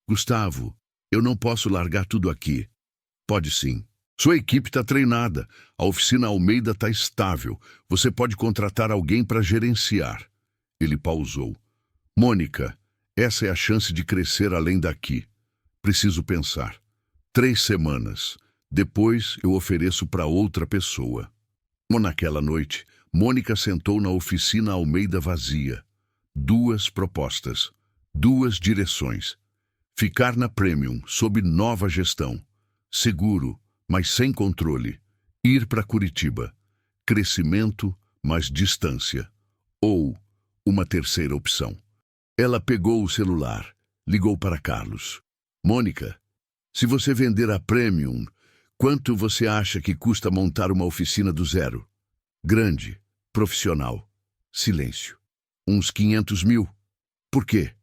Gustavo, eu não posso largar tudo aqui. Pode sim. Sua equipe está treinada. A oficina Almeida está estável. Você pode contratar alguém para gerenciar. Ele pausou. Mônica, essa é a chance de crescer além daqui. Preciso pensar. 3 semanas. Depois eu ofereço para outra pessoa. Naquela noite, Mônica sentou na oficina Almeida vazia. 2 propostas. 2 direções. Ficar na Premium, sob nova gestão. Seguro, mas sem controle. Ir para Curitiba. Crescimento, mas distância. Ou uma terceira opção. Ela pegou o celular. Ligou para Carlos. Mônica, se você vender a Premium, quanto você acha que custa montar uma oficina do zero? Grande, profissional. Silêncio. Uns 500 mil. Por quê?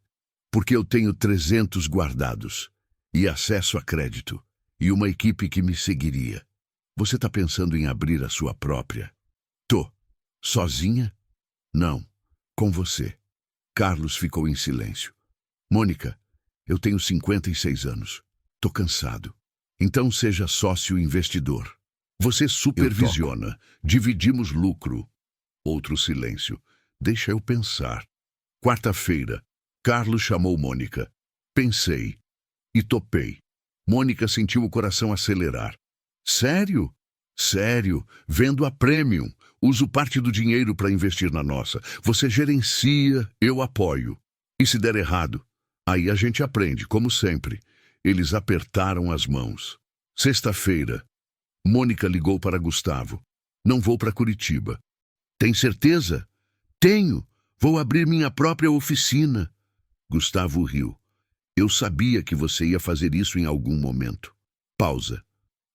Porque eu tenho 300 guardados. E acesso a crédito. E uma equipe que me seguiria. Você está pensando em abrir a sua própria? Tô. Sozinha? Não, com você. Carlos ficou em silêncio. Mônica, eu tenho 56 anos. Tô cansado. Então seja sócio investidor. Você supervisiona. Dividimos lucro. Outro silêncio. Deixa eu pensar. Quarta-feira. Carlos chamou Mônica. Pensei. E topei. Mônica sentiu o coração acelerar. Sério? Sério. Vendo a Premium. Uso parte do dinheiro para investir na nossa. Você gerencia, eu apoio. E se der errado? Aí a gente aprende, como sempre. Eles apertaram as mãos. Sexta-feira. Mônica ligou para Gustavo. Não vou para Curitiba. Tem certeza? Tenho. Vou abrir minha própria oficina. Gustavo riu. Eu sabia que você ia fazer isso em algum momento. Pausa.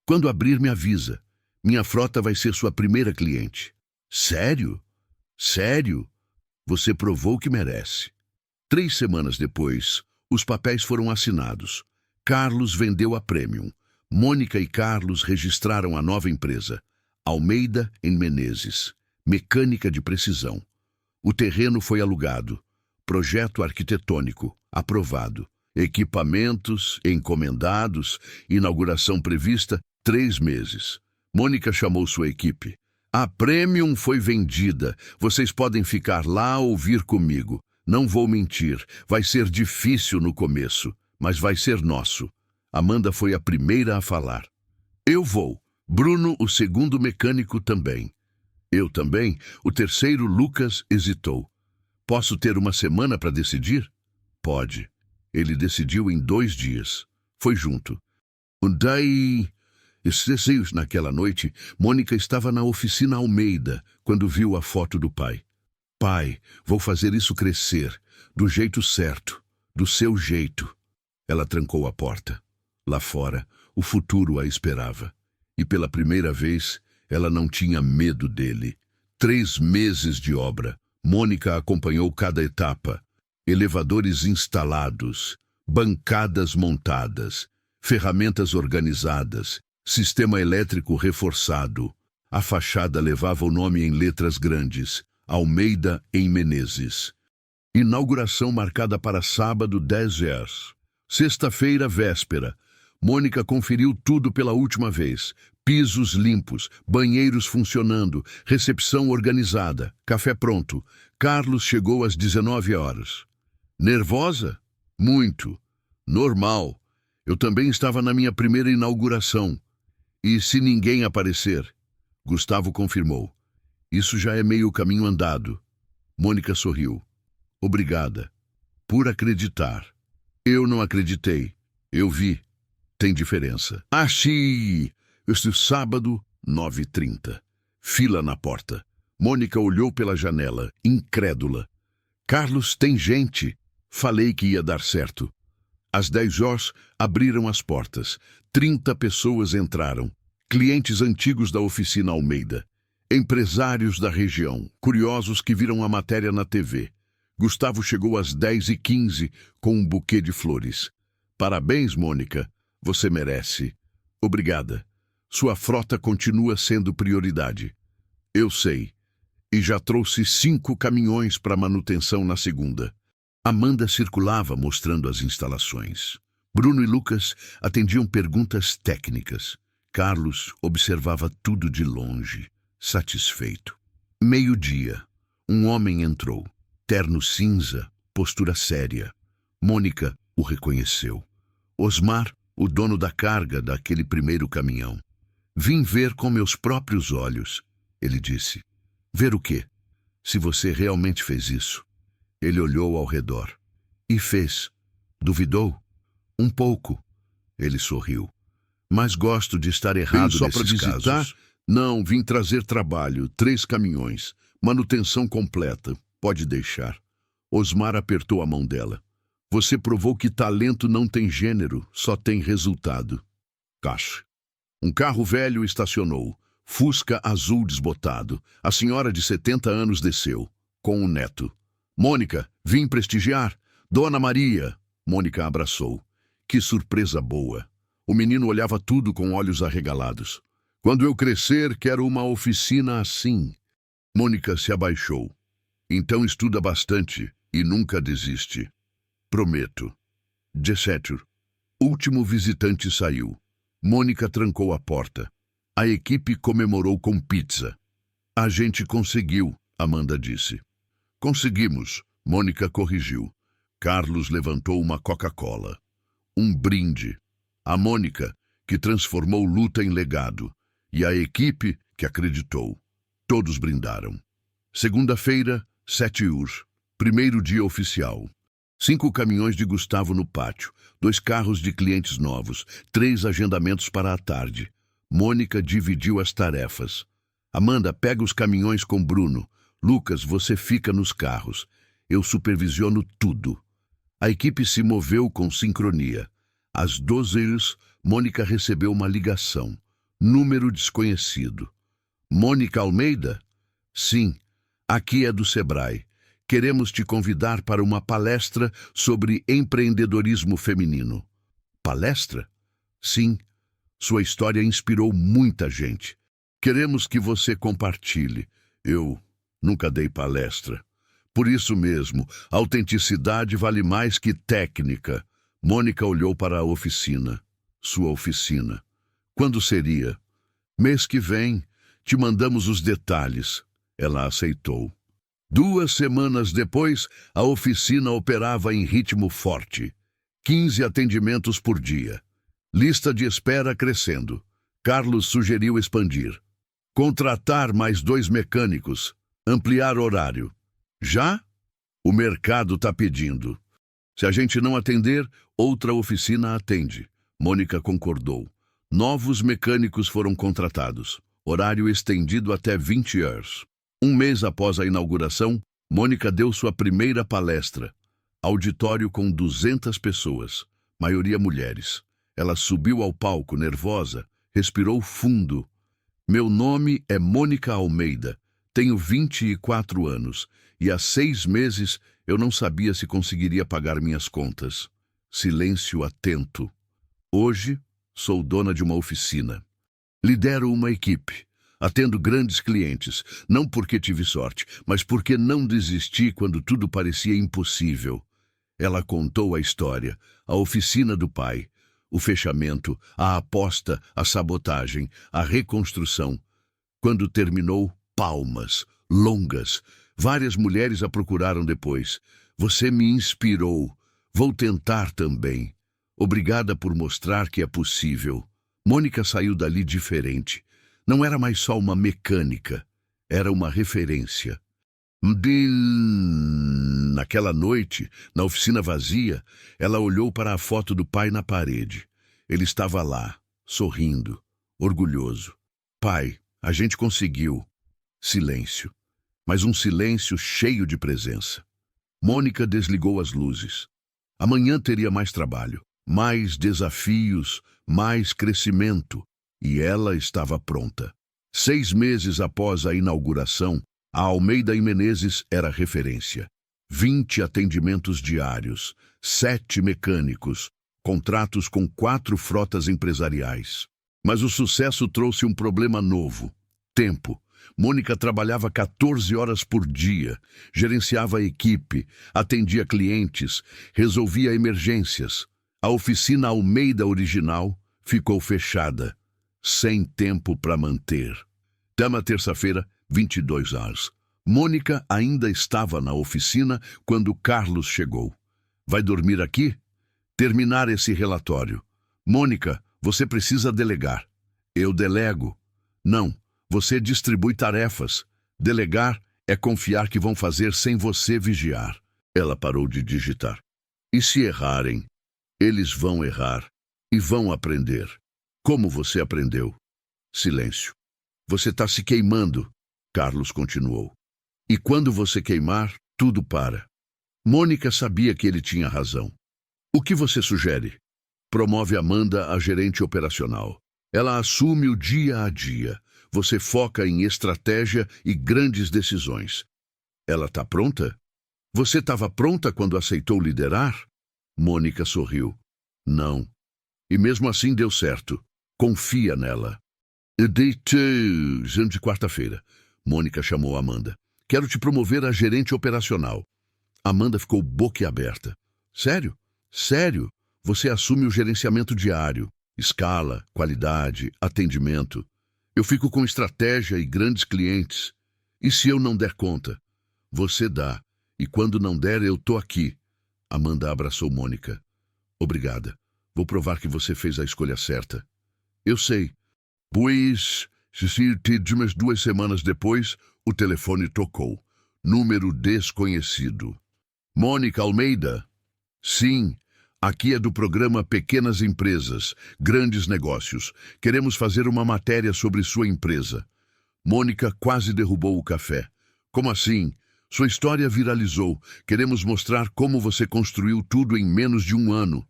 Quando abrir, me avisa. Minha frota vai ser sua primeira cliente. Sério? Sério? Você provou que merece. 3 semanas depois, os papéis foram assinados. Carlos vendeu a Premium. Mônica e Carlos registraram a nova empresa. Almeida em Menezes. Mecânica de precisão. O terreno foi alugado. Projeto arquitetônico aprovado. Equipamentos encomendados. Inauguração prevista 3 meses. Mônica chamou sua equipe. A Premium foi vendida. Vocês podem ficar lá ou vir comigo. Não vou mentir. Vai ser difícil no começo, mas vai ser nosso. Amanda foi a primeira a falar. Eu vou. Bruno, o segundo mecânico, também. Eu também. O terceiro, Lucas, hesitou. Posso ter uma semana para decidir? Pode. Ele decidiu em 2 dias. Foi junto. Daí... Naquela noite, Mônica estava na oficina Almeida, quando viu a foto do pai. Pai, vou fazer isso crescer, do jeito certo, do seu jeito. Ela trancou a porta. Lá fora, o futuro a esperava. E pela primeira vez, ela não tinha medo dele. 3 meses de obra. Mônica acompanhou cada etapa. Elevadores instalados, bancadas montadas, ferramentas organizadas, sistema elétrico reforçado. A fachada levava o nome em letras grandes, Almeida em Menezes. Inauguração marcada para sábado, 10 horas. Sexta-feira, véspera. Mônica conferiu tudo pela última vez. Pisos limpos, banheiros funcionando, recepção organizada, café pronto. Carlos chegou às 19 horas. Nervosa? Muito. Normal. Eu também estava na minha primeira inauguração. E se ninguém aparecer? Gustavo confirmou. Isso já é meio caminho andado. Mônica sorriu. Obrigada. Por acreditar. Eu não acreditei. Eu vi. Tem diferença. Achei! Este sábado, 9h30. Fila na porta. Mônica olhou pela janela, incrédula. Carlos, tem gente. Falei que ia dar certo. Às 10 horas, abriram as portas. 30 pessoas entraram. Clientes antigos da oficina Almeida. Empresários da região, curiosos que viram a matéria na TV. Gustavo chegou às 10h15 com um buquê de flores. Parabéns, Mônica. Você merece. Obrigada. Sua frota continua sendo prioridade. Eu sei. E já trouxe 5 caminhões para manutenção na segunda. Amanda circulava mostrando as instalações. Bruno e Lucas atendiam perguntas técnicas. Carlos observava tudo de longe, satisfeito. 12h. Um homem entrou. Terno cinza, postura séria. Mônica o reconheceu. Osmar, o dono da carga daquele primeiro caminhão. Vim ver com meus próprios olhos, ele disse. Ver o quê? Se você realmente fez isso. Ele olhou ao redor. E fez. Duvidou? Um pouco. Ele sorriu. Mas gosto de estar errado Só para nesses visitar? casos. Não, vim trazer trabalho. 3 caminhões. Manutenção completa. Pode deixar. Osmar apertou a mão dela. Você provou que talento não tem gênero, só tem resultado. Caixa. Um carro velho estacionou. Fusca azul desbotado. A senhora de 70 anos desceu. Com o neto. Mônica, vim prestigiar. Dona Maria. Mônica abraçou. Que surpresa boa. O menino olhava tudo com olhos arregalados. Quando eu crescer, quero uma oficina assim. Mônica se abaixou. Então estuda bastante e nunca desiste. Prometo. 17. Último visitante saiu. Mônica trancou a porta. A equipe comemorou com pizza. A gente conseguiu, Amanda disse. Conseguimos, Mônica corrigiu. Carlos levantou uma Coca-Cola. Um brinde. A Mônica, que transformou luta em legado. E a equipe, que acreditou. Todos brindaram. Segunda-feira, 7h. Primeiro dia oficial. 5 caminhões de Gustavo no pátio, 2 carros de clientes novos, 3 agendamentos para a tarde. Mônica dividiu as tarefas. Amanda, pega os caminhões com Bruno. Lucas, você fica nos carros. Eu supervisiono tudo. A equipe se moveu com sincronia. Às 12h, Mônica recebeu uma ligação. Número desconhecido. Mônica Almeida? Sim, aqui é do Sebrae. Queremos te convidar para uma palestra sobre empreendedorismo feminino. Palestra? Sim, sua história inspirou muita gente. Queremos que você compartilhe. Eu nunca dei palestra. Por isso mesmo, autenticidade vale mais que técnica. Mônica olhou para a oficina. Sua oficina. Quando seria? Mês que vem. Te mandamos os detalhes. Ela aceitou. 2 semanas depois, a oficina operava em ritmo forte. 15 atendimentos por dia. Lista de espera crescendo. Carlos sugeriu expandir. Contratar mais 2 mecânicos. Ampliar horário. Já? O mercado está pedindo. Se a gente não atender, outra oficina atende. Mônica concordou. Novos mecânicos foram contratados. Horário estendido até 20 horas. 1 mês após a inauguração, Mônica deu sua primeira palestra. Auditório com 200 pessoas, maioria mulheres. Ela subiu ao palco, nervosa, respirou fundo. Meu nome é Mônica Almeida. Tenho 24 anos e há 6 meses eu não sabia se conseguiria pagar minhas contas. Silêncio atento. Hoje, sou dona de uma oficina. Lidero uma equipe. Atendo grandes clientes, não porque tive sorte, mas porque não desisti quando tudo parecia impossível. Ela contou a história, a oficina do pai, o fechamento, a aposta, a sabotagem, a reconstrução. Quando terminou, palmas, longas. Várias mulheres a procuraram depois. Você me inspirou. Vou tentar também. Obrigada por mostrar que é possível. Mônica saiu dali diferente. Não era mais só uma mecânica, era uma referência. Naquela noite, na oficina vazia, ela olhou para a foto do pai na parede. Ele estava lá, sorrindo, orgulhoso. Pai, a gente conseguiu. Silêncio, mas um silêncio cheio de presença. Mônica desligou as luzes. Amanhã teria mais trabalho, mais desafios, mais crescimento. E ela estava pronta. 6 meses após a inauguração, a Almeida e Menezes era referência. 20 atendimentos diários, 7 mecânicos, contratos com 4 frotas empresariais. Mas o sucesso trouxe um problema novo: tempo. Mônica trabalhava 14 horas por dia, gerenciava a equipe, atendia clientes, resolvia emergências. A oficina Almeida original ficou fechada. Sem tempo para manter. Dama terça-feira, 22 horas. Mônica ainda estava na oficina quando Carlos chegou. Vai dormir aqui? Terminar esse relatório. Mônica, você precisa delegar. Eu delego. Não, você distribui tarefas. Delegar é confiar que vão fazer sem você vigiar. Ela parou de digitar. E se errarem? Eles vão errar e vão aprender. Como você aprendeu? Silêncio. Você está se queimando, Carlos continuou. E quando você queimar, tudo para. Mônica sabia que ele tinha razão. O que você sugere? Promove Amanda a gerente operacional. Ela assume o dia a dia. Você foca em estratégia e grandes decisões. Ela está pronta? Você estava pronta quando aceitou liderar? Mônica sorriu. Não. E mesmo assim deu certo. Confia nela. De quarta-feira. Mônica chamou Amanda. Quero te promover a gerente operacional. Amanda ficou boquiaberta. Sério? Sério? Você assume o gerenciamento diário, escala, qualidade, atendimento. Eu fico com estratégia e grandes clientes. E se eu não der conta? Você dá. E quando não der, eu tô aqui. Amanda abraçou Mônica. Obrigada. Vou provar que você fez a escolha certa. Eu sei. Pois, umas 2 semanas depois, o telefone tocou. Número desconhecido. Mônica Almeida? Sim. Aqui é do programa Pequenas Empresas, Grandes Negócios. Queremos fazer uma matéria sobre sua empresa. Mônica quase derrubou o café. Como assim? Sua história viralizou. Queremos mostrar como você construiu tudo em menos de 1 ano.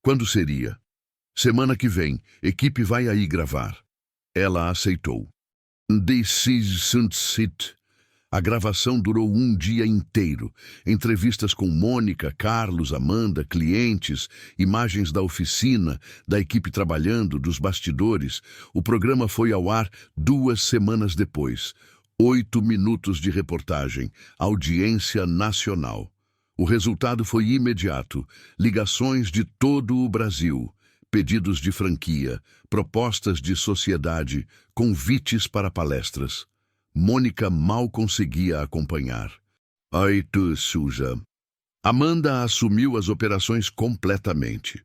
Quando seria? Semana que vem. Equipe vai aí gravar. Ela aceitou. A gravação durou 1 dia inteiro. Entrevistas com Mônica, Carlos, Amanda, clientes, imagens da oficina, da equipe trabalhando, dos bastidores. O programa foi ao ar 2 semanas depois. 8 minutos de reportagem. Audiência nacional. O resultado foi imediato. Ligações de todo o Brasil. Pedidos de franquia, propostas de sociedade, convites para palestras. Mônica mal conseguia acompanhar. Ai, tu suja. Amanda assumiu as operações completamente.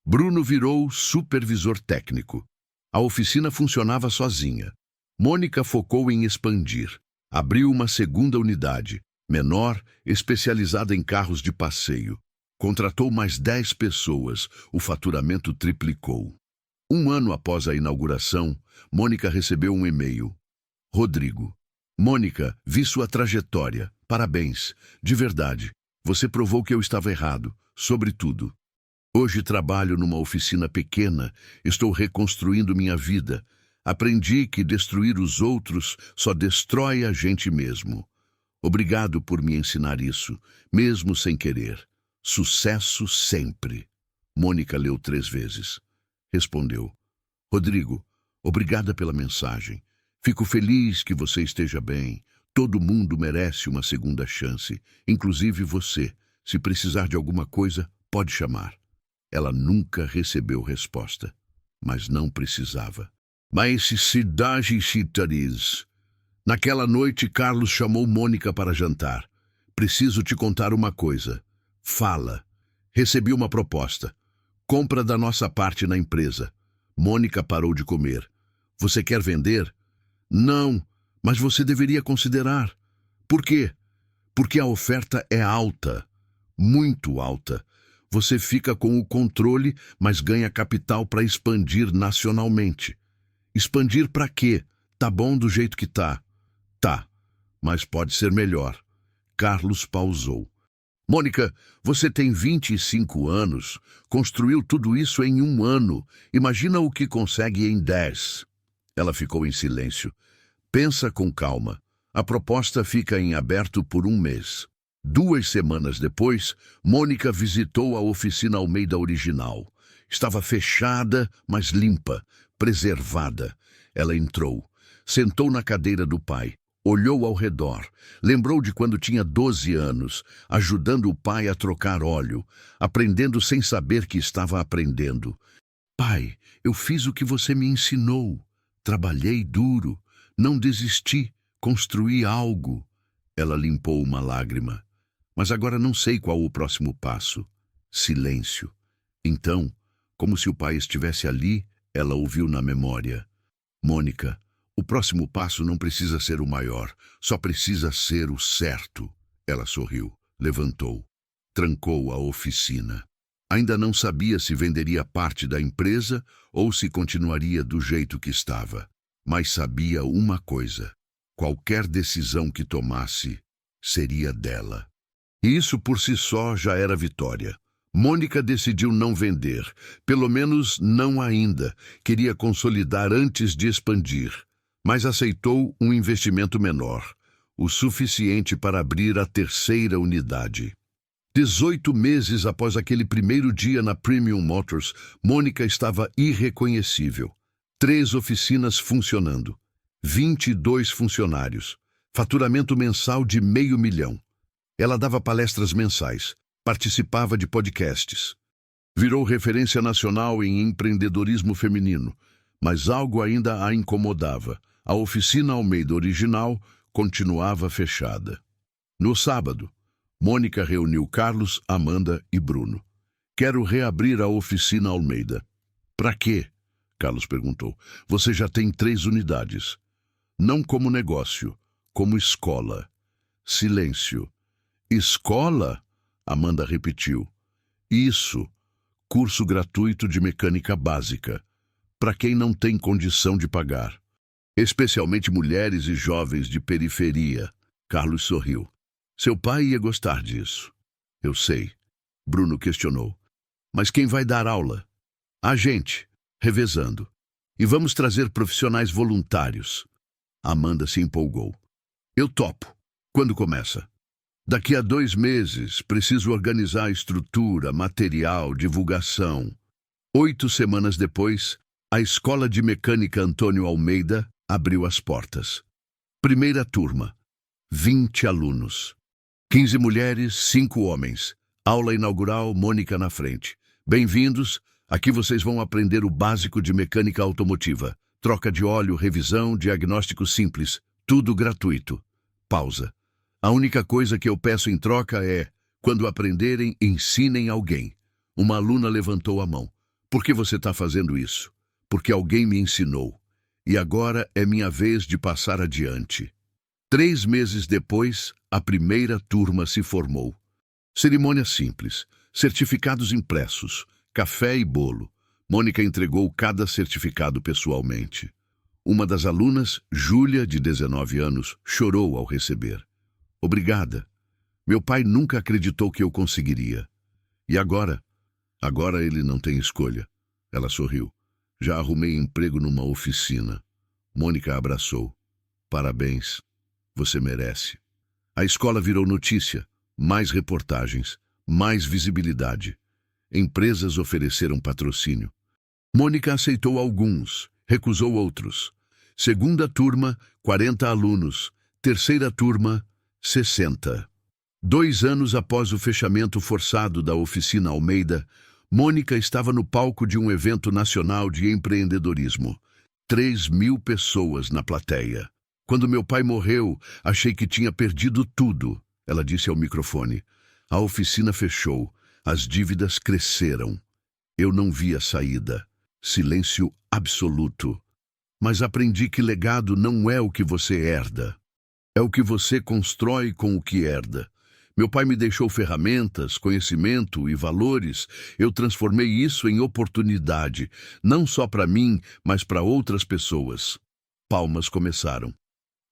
Bruno virou supervisor técnico. A oficina funcionava sozinha. Mônica focou em expandir. Abriu uma segunda unidade, menor, especializada em carros de passeio. Contratou mais 10 pessoas. O faturamento triplicou. 1 ano após a inauguração, Mônica recebeu um e-mail. Rodrigo. Mônica, vi sua trajetória. Parabéns. De verdade. Você provou que eu estava errado. Sobre tudo. Hoje trabalho numa oficina pequena. Estou reconstruindo minha vida. Aprendi que destruir os outros só destrói a gente mesmo. Obrigado por me ensinar isso, mesmo sem querer. Sucesso sempre. Mônica leu 3 vezes. Respondeu. Rodrigo, obrigada pela mensagem. Fico feliz que você esteja bem. Todo mundo merece uma segunda chance, inclusive você. Se precisar de alguma coisa, pode chamar. Ela nunca recebeu resposta, mas não precisava. Mas cidade citariz. Naquela noite, Carlos chamou Mônica para jantar. Preciso te contar uma coisa. Fala. Recebi uma proposta. Compra da nossa parte na empresa. Mônica parou de comer. Você quer vender? Não, mas você deveria considerar. Por quê? Porque a oferta é alta. Muito alta. Você fica com o controle, mas ganha capital para expandir nacionalmente. Expandir para quê? Tá bom do jeito que tá. Tá, mas pode ser melhor. Carlos pausou. Mônica, você tem 25 anos, construiu tudo isso em 1 ano. Imagina o que consegue em 10. Ela ficou em silêncio. Pensa com calma. A proposta fica em aberto por 1 mês. 2 semanas depois, Mônica visitou a oficina Almeida original. Estava fechada, mas limpa, preservada. Ela entrou, sentou na cadeira do pai. Olhou ao redor, lembrou de quando tinha 12 anos, ajudando o pai a trocar óleo, aprendendo sem saber que estava aprendendo. Pai, eu fiz o que você me ensinou. Trabalhei duro, não desisti, construí algo. Ela limpou uma lágrima. Mas agora não sei qual o próximo passo. Silêncio. Então, como se o pai estivesse ali, ela ouviu na memória. Mônica, o próximo passo não precisa ser o maior, só precisa ser o certo. Ela sorriu, levantou, trancou a oficina. Ainda não sabia se venderia parte da empresa ou se continuaria do jeito que estava. Mas sabia uma coisa: qualquer decisão que tomasse seria dela. E isso por si só já era vitória. Mônica decidiu não vender, pelo menos não ainda. Queria consolidar antes de expandir. Mas aceitou um investimento menor, o suficiente para abrir a 3ª unidade. 18 meses após aquele primeiro dia na Premium Motors, Mônica estava irreconhecível. 3 oficinas funcionando, 22 funcionários, Faturamento mensal de R$500.000. Ela dava palestras mensais, participava de podcasts. Virou referência nacional em empreendedorismo feminino, mas algo ainda a incomodava. A oficina Almeida original continuava fechada. No sábado, Mônica reuniu Carlos, Amanda e Bruno. Quero reabrir a oficina Almeida. Para quê? Carlos perguntou. Você já tem 3 unidades. Não como negócio, como escola. Silêncio. Escola? Amanda repetiu. Isso. Curso gratuito de mecânica básica. Para quem não tem condição de pagar. Especialmente mulheres e jovens de periferia. Carlos sorriu. Seu pai ia gostar disso. Eu sei. Bruno questionou. Mas quem vai dar aula? A gente, revezando. E vamos trazer profissionais voluntários. Amanda se empolgou. Eu topo. Quando começa? Daqui a 2 meses, preciso organizar a estrutura, material, divulgação. 8 semanas depois, a Escola de Mecânica Antônio Almeida abriu as portas. Primeira turma. 20 alunos. 15 mulheres, 5 homens. Aula inaugural, Mônica na frente. Bem-vindos, aqui vocês vão aprender o básico de mecânica automotiva. Troca de óleo, revisão, diagnóstico simples. Tudo gratuito. Pausa. A única coisa que eu peço em troca é, quando aprenderem, ensinem alguém. Uma aluna levantou a mão. Por que você está fazendo isso? Porque alguém me ensinou. E agora é minha vez de passar adiante. 3 meses depois, a primeira turma se formou. Cerimônia simples, certificados impressos, café e bolo. Mônica entregou cada certificado pessoalmente. Uma das alunas, Júlia, de 19 anos, chorou ao receber. Obrigada. Meu pai nunca acreditou que eu conseguiria. E agora? Agora ele não tem escolha. Ela sorriu. Já arrumei emprego numa oficina. Mônica abraçou. Parabéns. Você merece. A escola virou notícia. Mais reportagens. Mais visibilidade. Empresas ofereceram patrocínio. Mônica aceitou alguns, recusou outros. Segunda turma, 40 alunos. Terceira turma, 60. 2 anos após o fechamento forçado da oficina Almeida, Mônica estava no palco de um evento nacional de empreendedorismo. 3.000 pessoas na plateia. Quando meu pai morreu, achei que tinha perdido tudo, ela disse ao microfone. A oficina fechou, as dívidas cresceram. Eu não via saída. Silêncio absoluto. Mas aprendi que legado não é o que você herda. É o que você constrói com o que herda. Meu pai me deixou ferramentas, conhecimento e valores. Eu transformei isso em oportunidade, não só para mim, mas para outras pessoas. Palmas começaram.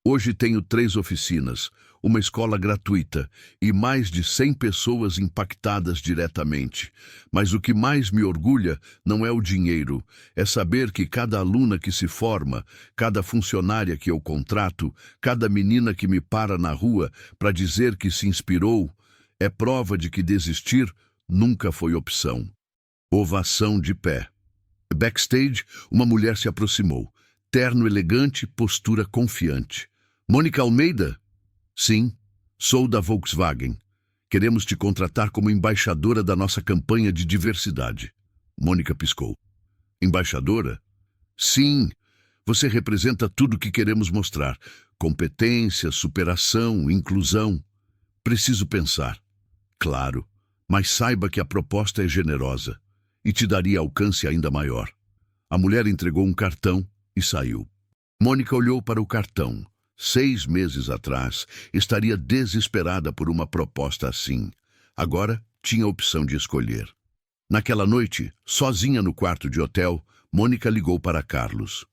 Hoje tenho 3 oficinas, uma escola gratuita e mais de 100 pessoas impactadas diretamente. Mas o que mais me orgulha não é o dinheiro, é saber que cada aluna que se forma, cada funcionária que eu contrato, cada menina que me para na rua para dizer que se inspirou, é prova de que desistir nunca foi opção. Ovação de pé. Backstage, uma mulher se aproximou. Terno elegante, postura confiante. Mônica Almeida? Sim, sou da Volkswagen. Queremos te contratar como embaixadora da nossa campanha de diversidade. Mônica piscou. Embaixadora? Sim, você representa tudo o que queremos mostrar. Competência, superação, inclusão. Preciso pensar. Claro, mas saiba que a proposta é generosa e te daria alcance ainda maior. A mulher entregou um cartão e saiu. Mônica olhou para o cartão. 6 meses atrás, estaria desesperada por uma proposta assim. Agora, tinha a opção de escolher. Naquela noite, sozinha no quarto de hotel, Mônica ligou para Carlos.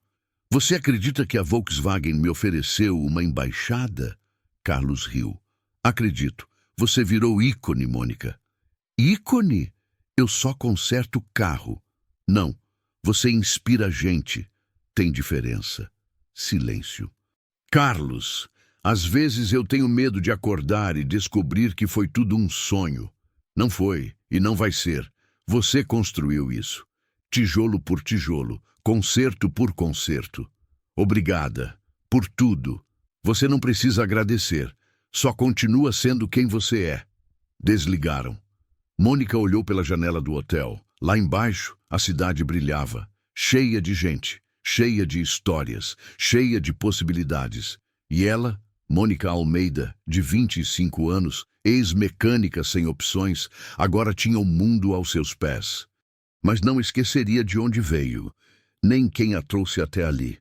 Você acredita que a Volkswagen me ofereceu uma embaixada? Carlos riu. Acredito. Você virou ícone, Mônica. Ícone? Eu só conserto carro. Não, você inspira gente. Tem diferença. Silêncio. Carlos, às vezes eu tenho medo de acordar e descobrir que foi tudo um sonho. Não foi e não vai ser. Você construiu isso. Tijolo por tijolo, concerto por concerto. Obrigada por tudo. Você não precisa agradecer. Só continua sendo quem você é. Desligaram. Mônica olhou pela janela do hotel. Lá embaixo, a cidade brilhava, cheia de gente, cheia de histórias, cheia de possibilidades. E ela, Mônica Almeida, de 25 anos, ex-mecânica sem opções, agora tinha o mundo aos seus pés. Mas não esqueceria de onde veio, nem quem a trouxe até ali.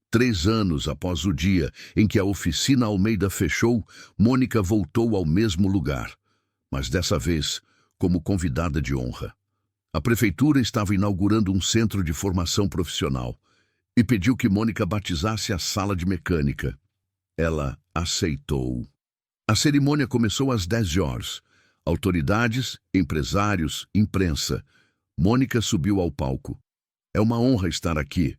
3 anos após o dia em que a oficina Almeida fechou, Mônica voltou ao mesmo lugar, mas dessa vez como convidada de honra. A prefeitura estava inaugurando um centro de formação profissional e pediu que Mônica batizasse a sala de mecânica. Ela aceitou. A cerimônia começou às 10 horas. Autoridades, empresários, imprensa. Mônica subiu ao palco. É uma honra estar aqui.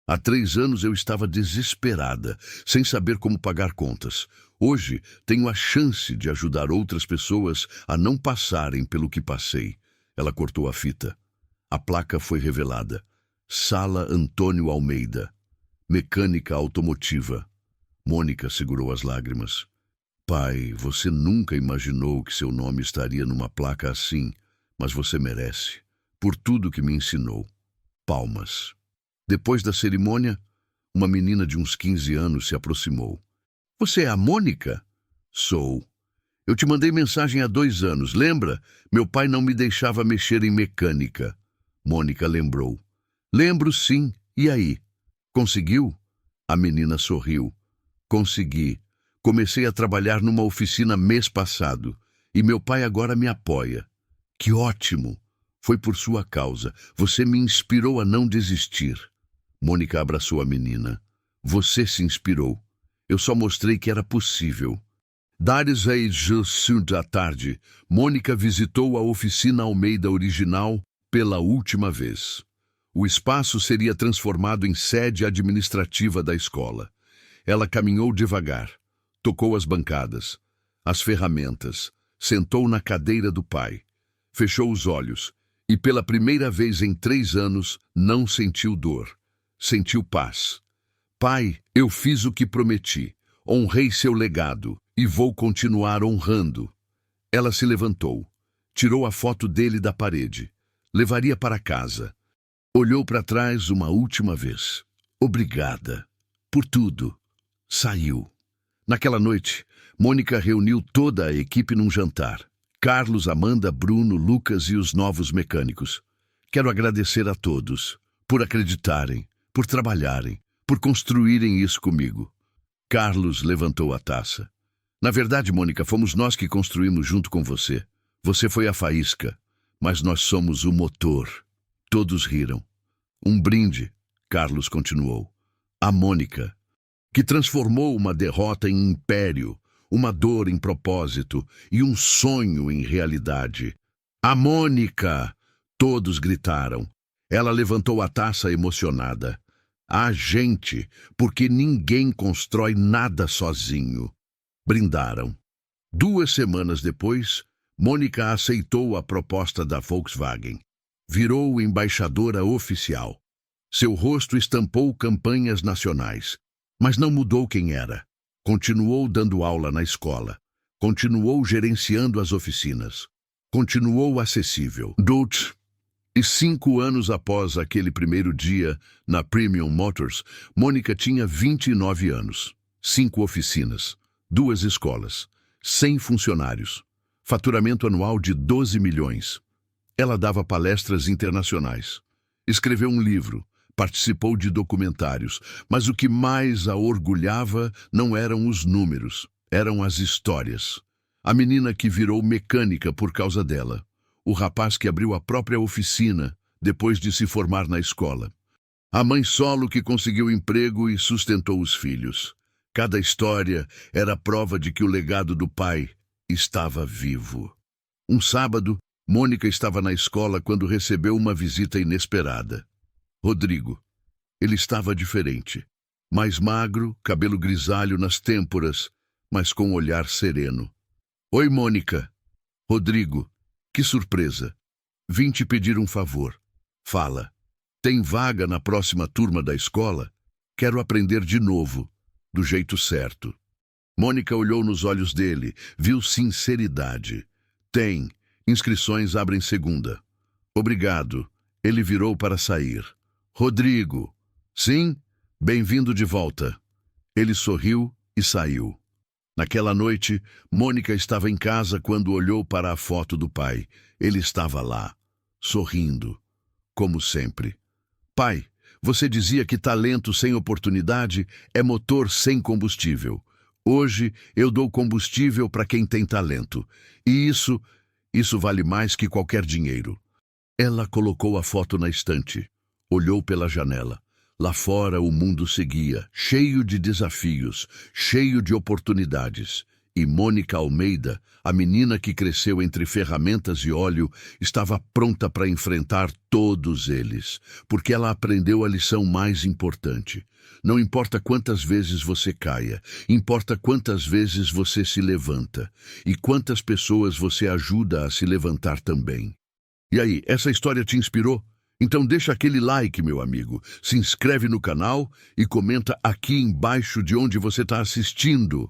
Há 3 anos eu estava desesperada, sem saber como pagar contas. Hoje tenho a chance de ajudar outras pessoas a não passarem pelo que passei. Ela cortou a fita. A placa foi revelada. Sala Antônio Almeida. Mecânica automotiva. Mônica segurou as lágrimas. Pai, você nunca imaginou que seu nome estaria numa placa assim, mas você merece. Por tudo que me ensinou. Palmas. Depois da cerimônia, uma menina de uns 15 anos se aproximou. Você é a Mônica? Sou. Eu te mandei mensagem há 2 anos, lembra? Meu pai não me deixava mexer em mecânica. Mônica lembrou. Lembro sim. E aí? Conseguiu? A menina sorriu. Consegui. Comecei a trabalhar numa oficina mês passado. E meu pai agora me apoia. Que ótimo! Foi por sua causa. Você me inspirou a não desistir. Mônica abraçou a menina. Você se inspirou. Eu só mostrei que era possível. Dares da tarde, Mônica visitou a oficina Almeida original pela última vez. O espaço seria transformado em sede administrativa da escola. Ela caminhou devagar, tocou as bancadas, as ferramentas, sentou na cadeira do pai, fechou os olhos e pela primeira vez em 3 anos não sentiu dor, sentiu paz. Pai, eu fiz o que prometi, honrei seu legado e vou continuar honrando. Ela se levantou, tirou a foto dele da parede, levaria para casa. Olhou para trás uma última vez. Obrigada por tudo. Saiu. Naquela noite, Mônica reuniu toda a equipe num jantar. Carlos, Amanda, Bruno, Lucas e os novos mecânicos. Quero agradecer a todos por acreditarem, por trabalharem, por construírem isso comigo. Carlos levantou a taça. Na verdade, Mônica, fomos nós que construímos junto com você. Você foi a faísca, mas nós somos o motor. Todos riram. Um brinde, Carlos continuou. A Mônica, que transformou uma derrota em império, uma dor em propósito e um sonho em realidade. A Mônica! Todos gritaram. Ela levantou a taça emocionada. A gente, porque ninguém constrói nada sozinho. Brindaram. 2 semanas depois, Mônica aceitou a proposta da Volkswagen. Virou embaixadora oficial. Seu rosto estampou campanhas nacionais, mas não mudou quem era. Continuou dando aula na escola. Continuou gerenciando as oficinas. Continuou acessível. E 5 anos após aquele primeiro dia na Premium Motors, Mônica tinha 29 anos. 5 oficinas, 2 escolas, 100 funcionários, faturamento anual de 12 milhões. Ela dava palestras internacionais, escreveu um livro, participou de documentários, mas o que mais a orgulhava não eram os números, eram as histórias. A menina que virou mecânica por causa dela, o rapaz que abriu a própria oficina depois de se formar na escola, a mãe solo que conseguiu emprego e sustentou os filhos. Cada história era prova de que o legado do pai estava vivo. Um sábado, Mônica estava na escola quando recebeu uma visita inesperada. Rodrigo. Ele estava diferente. Mais magro, cabelo grisalho nas têmporas, mas com um olhar sereno. Oi, Mônica. Rodrigo. Que surpresa. Vim te pedir um favor. Fala. Tem vaga na próxima turma da escola? Quero aprender de novo. do jeito certo. Mônica olhou nos olhos dele, viu sinceridade. Tem. Inscrições abrem segunda. Obrigado. Ele virou para sair. Rodrigo. Sim? Bem-vindo de volta. Ele sorriu e saiu. Naquela noite, Mônica estava em casa quando olhou para a foto do pai. Ele estava lá, sorrindo, como sempre. Pai, você dizia que talento sem oportunidade é motor sem combustível. Hoje eu dou combustível para quem tem talento. E isso vale mais que qualquer dinheiro. Ela colocou a foto na estante, olhou pela janela. Lá fora o mundo seguia, cheio de desafios, cheio de oportunidades. E Mônica Almeida, a menina que cresceu entre ferramentas e óleo, estava pronta para enfrentar todos eles, porque ela aprendeu a lição mais importante. Não importa quantas vezes você caia, importa quantas vezes você se levanta e quantas pessoas você ajuda a se levantar também. E aí, essa história te inspirou? Então deixa aquele like, meu amigo, se inscreve no canal e comenta aqui embaixo de onde você está assistindo.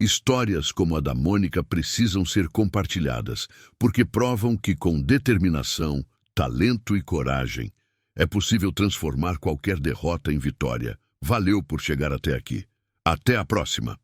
Histórias como a da Mônica precisam ser compartilhadas, porque provam que com determinação, talento e coragem, é possível transformar qualquer derrota em vitória. Valeu por chegar até aqui. Até a próxima!